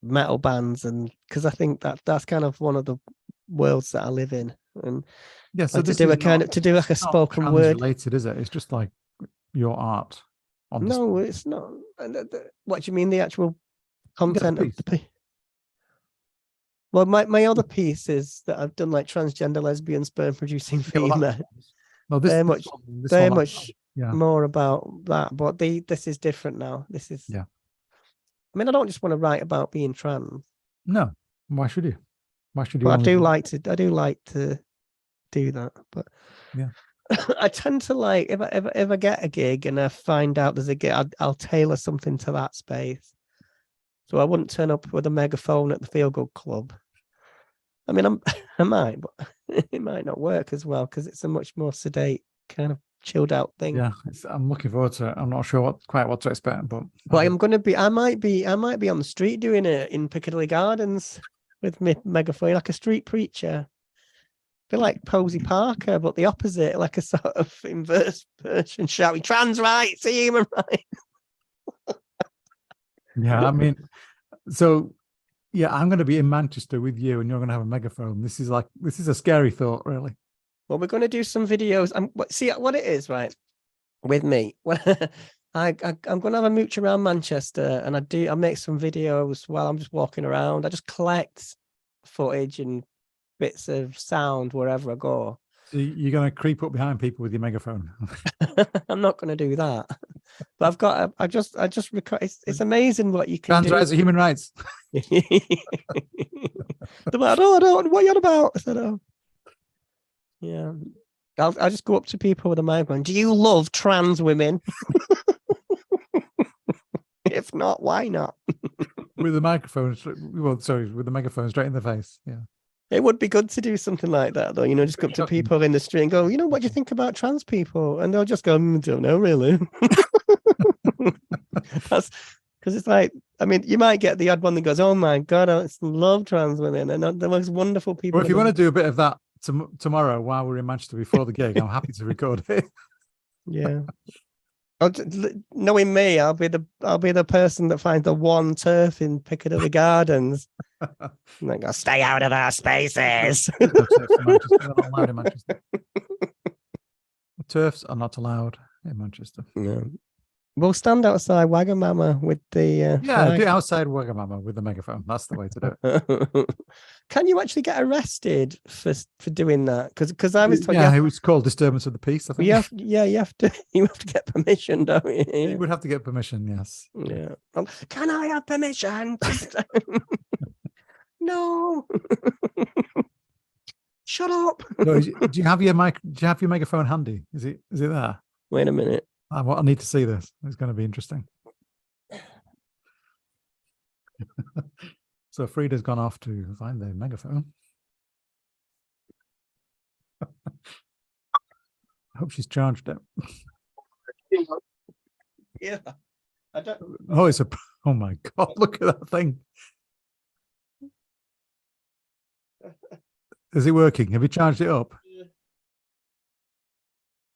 metal bands, and because I think that's kind of one of the worlds that I live in. And yeah, so to do like a spoken word related, is it? It's just like your art. No, it's not. What do you mean? The actual content of the piece? Well, my other piece is that I've done like transgender, lesbian, sperm producing female. No, very much more about that. But this is different now. This is. Yeah. I mean, I don't just want to write about being trans. No, why should you? But I do like to do that. But yeah, I tend to like if I get a gig and I find out there's a gig, I'll tailor something to that space. So I wouldn't turn up with a megaphone at the Feel Good Club. I mean, I might, but it might not work as well because it's a much more sedate kind of chilled out thing. Yeah, I'm looking forward to it. I'm not sure what to expect, but I'm going to be. I might be on the street doing it in Piccadilly Gardens with my megaphone, like a street preacher. I feel like Posey Parker, but the opposite, like a sort of inverse version, shouting trans rights, human rights. Yeah, I mean, so yeah, I'm going to be in Manchester with you, and you're going to have a megaphone. This is a scary thought, really. Well, we're going to do some videos. See what it is, right? With me, I'm going to have a mooch around Manchester, and I make some videos while I'm just walking around. I just collect footage and bits of sound wherever I go. So you're going to creep up behind people with your megaphone? I'm not going to do that. But I just record. It's amazing what you can trans do. rights are human rights. They're like, I don't. What are you on about? I said, oh. Yeah, I'll just go up to people with a microphone. Do you love trans women? If not, why not? With the microphone, with the megaphone straight in the face. Yeah. It would be good to do something like that, though. You know, just go up to people in the street and go, you know, what do you think about trans people? And they'll just go, don't know, really. That's because it's like, I mean, you might get the odd one that goes, oh my God, I love trans women and they're the most wonderful people. Well, if you want to do a bit of that tomorrow while we're in Manchester before the gig, I'm happy to record it. Yeah. Knowing me, I'll be the person that finds the one turf in Piccadilly Gardens. And I go, stay out of our spaces. No turfs in Manchester. They're not allowed in Manchester. Turfs are not allowed in Manchester. Yeah. We'll stand outside Wagamama with the do outside Wagamama with the megaphone. That's the way to do it. Can you actually get arrested for doing that? Because I was told, it was called disturbance of the peace. I think. You have to get permission, don't you? You would have to get permission. Yes. Yeah. Can I have permission? No. Shut up. No, do you have your mic? Do you have your megaphone handy? Is it there? Wait a minute. I need to see this. It's going to be interesting. So Freda's gone off to find the megaphone. I hope she's charged it. Yeah. I don't. Oh, oh my God! Look at that thing. Is it working? Have you charged it up?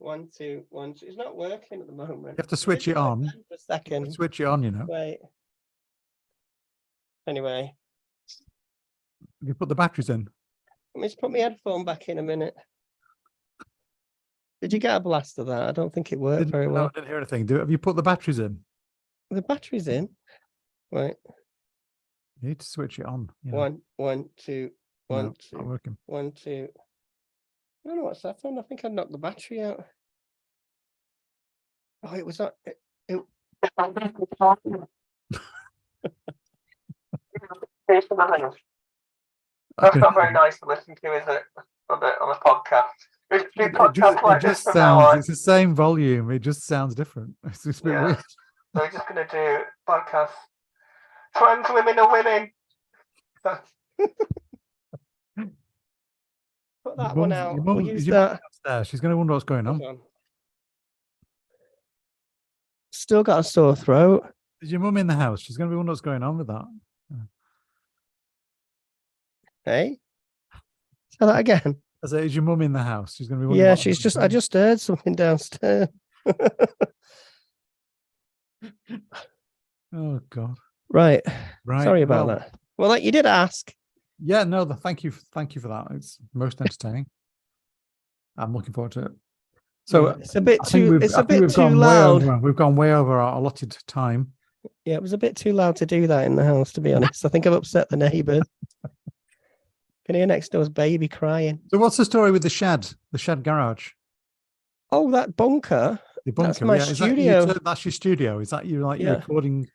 1, 2, 1, 2. It's not working at the moment. You have to switch it on. For a second. Switch it on, you know. Wait. Anyway. You put the batteries in. Let me just put my headphone back in a minute. Did you get a blast of that? I don't think it worked very well. No, I didn't hear anything. Have you put the batteries in? The battery's in. Right. You need to switch it on. You know. 1, 1, 2, 1, No, 2. not working. 1, 2. I don't know what's happened. I think I knocked the battery out. Oh, it was not. It's not very nice to listen to, is it? On a podcast. It just sounds. It's the same volume. It just sounds different. It's just a bit weird. So we're just gonna do podcast. Trans women are winning. Put that one out. We'll use that. Upstairs. She's going to wonder what's going on. Still got a sore throat. Is your mum in the house? She's going to be wondering what's going on with that. Hey, say that again. I say, is your mum in the house? She's going to be wondering. Yeah, she's just. I just heard something downstairs. Oh God. Right. Sorry about that. Well, you did ask. Yeah, no, thank you for that. It's most entertaining. I'm looking forward to it. So it's a bit too. It's a bit too loud. We've gone way over our allotted time. Yeah, it was a bit too loud to do that in the house, to be honest. I think I've upset the neighbours. Can hear next door's baby crying. So what's the story with the shed garage? Oh, that bunker. The bunker. That's my studio. That's your studio. Is that you your recording?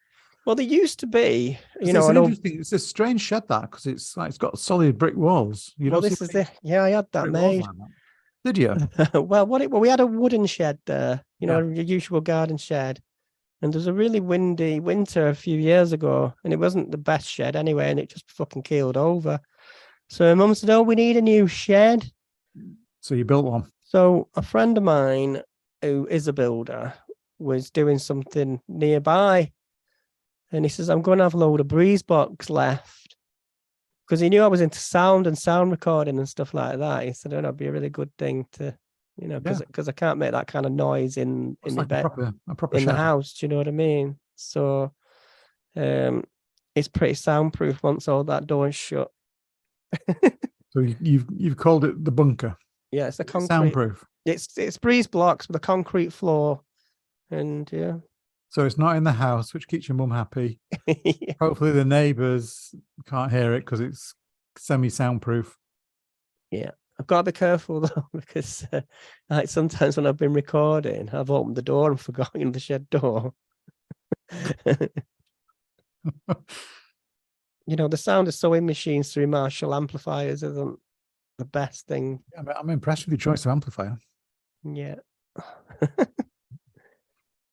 Well, there used to be, it's a strange shed that because it's got solid brick walls. I had that made. Did you? Well, we had a wooden shed there, your usual garden shed, and there was a really windy winter a few years ago, and it wasn't the best shed anyway, and it just fucking keeled over. So Mum said, "Oh, we need a new shed." So you built one. So a friend of mine who is a builder was doing something nearby. And he says, I'm going to have a load of breeze box left. Because he knew I was into sound and sound recording and stuff like that. He said, it'd be a really good thing to, because I can't make that kind of noise in the bed, in the house. Do you know what I mean? So it's pretty soundproof once all that door is shut. So you've called it the bunker. Yeah, it's a concrete. Soundproof. It's breeze blocks with a concrete floor. And yeah. So it's not in the house, which keeps your mum happy. Yeah. Hopefully the neighbours can't hear it because it's semi-soundproof. Yeah, I've got to be careful though, because sometimes when I've been recording, I've opened the door and forgotten the shed door. The sound of sewing machines through Marshall amplifiers isn't the best thing. Yeah, I'm impressed with your choice of amplifier. Yeah.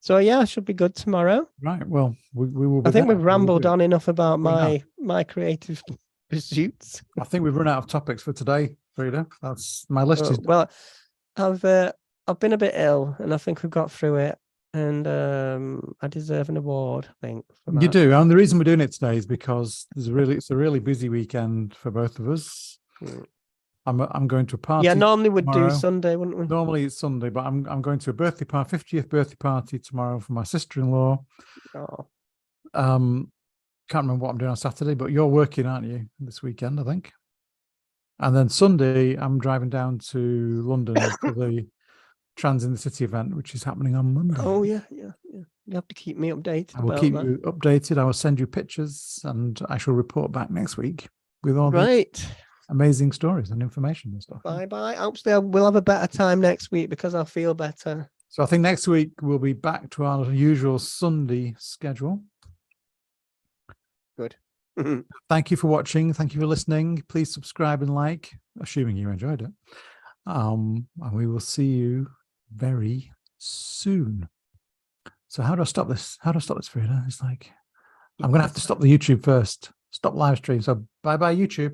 So yeah, should be good tomorrow. Right. Well, we will. I think we've rambled on enough about my creative pursuits. I think we've run out of topics for today, Freda. That's my list is Well, I've been a bit ill, and I think we've got through it. And I deserve an award, I think. For You that. do, and the reason we're doing it today is because it's a really busy weekend for both of us. Mm. I'm going to a party. Yeah, normally we'd do tomorrow. Sunday, wouldn't we? Normally it's Sunday, but I'm going to a birthday party, 50th birthday party tomorrow for my sister-in-law. Oh. Can't remember what I'm doing on Saturday, but you're working, aren't you, this weekend, I think? And then Sunday, I'm driving down to London for the Trans in the City event, which is happening on Monday. Oh, yeah. You have to keep me updated. I will keep you updated. I will send you pictures, and I shall report back next week with all the amazing stories and information and stuff. Bye. Hopefully, we'll have a better time next week because I'll feel better. So I think next week we'll be back to our usual Sunday schedule. Good. Thank you for watching. Thank you for listening. Please subscribe and like, assuming you enjoyed it. And we will see you very soon. So how do I stop this? Freda? It's like, I'm going to have to stop the YouTube first. Stop live stream. So bye-bye, YouTube.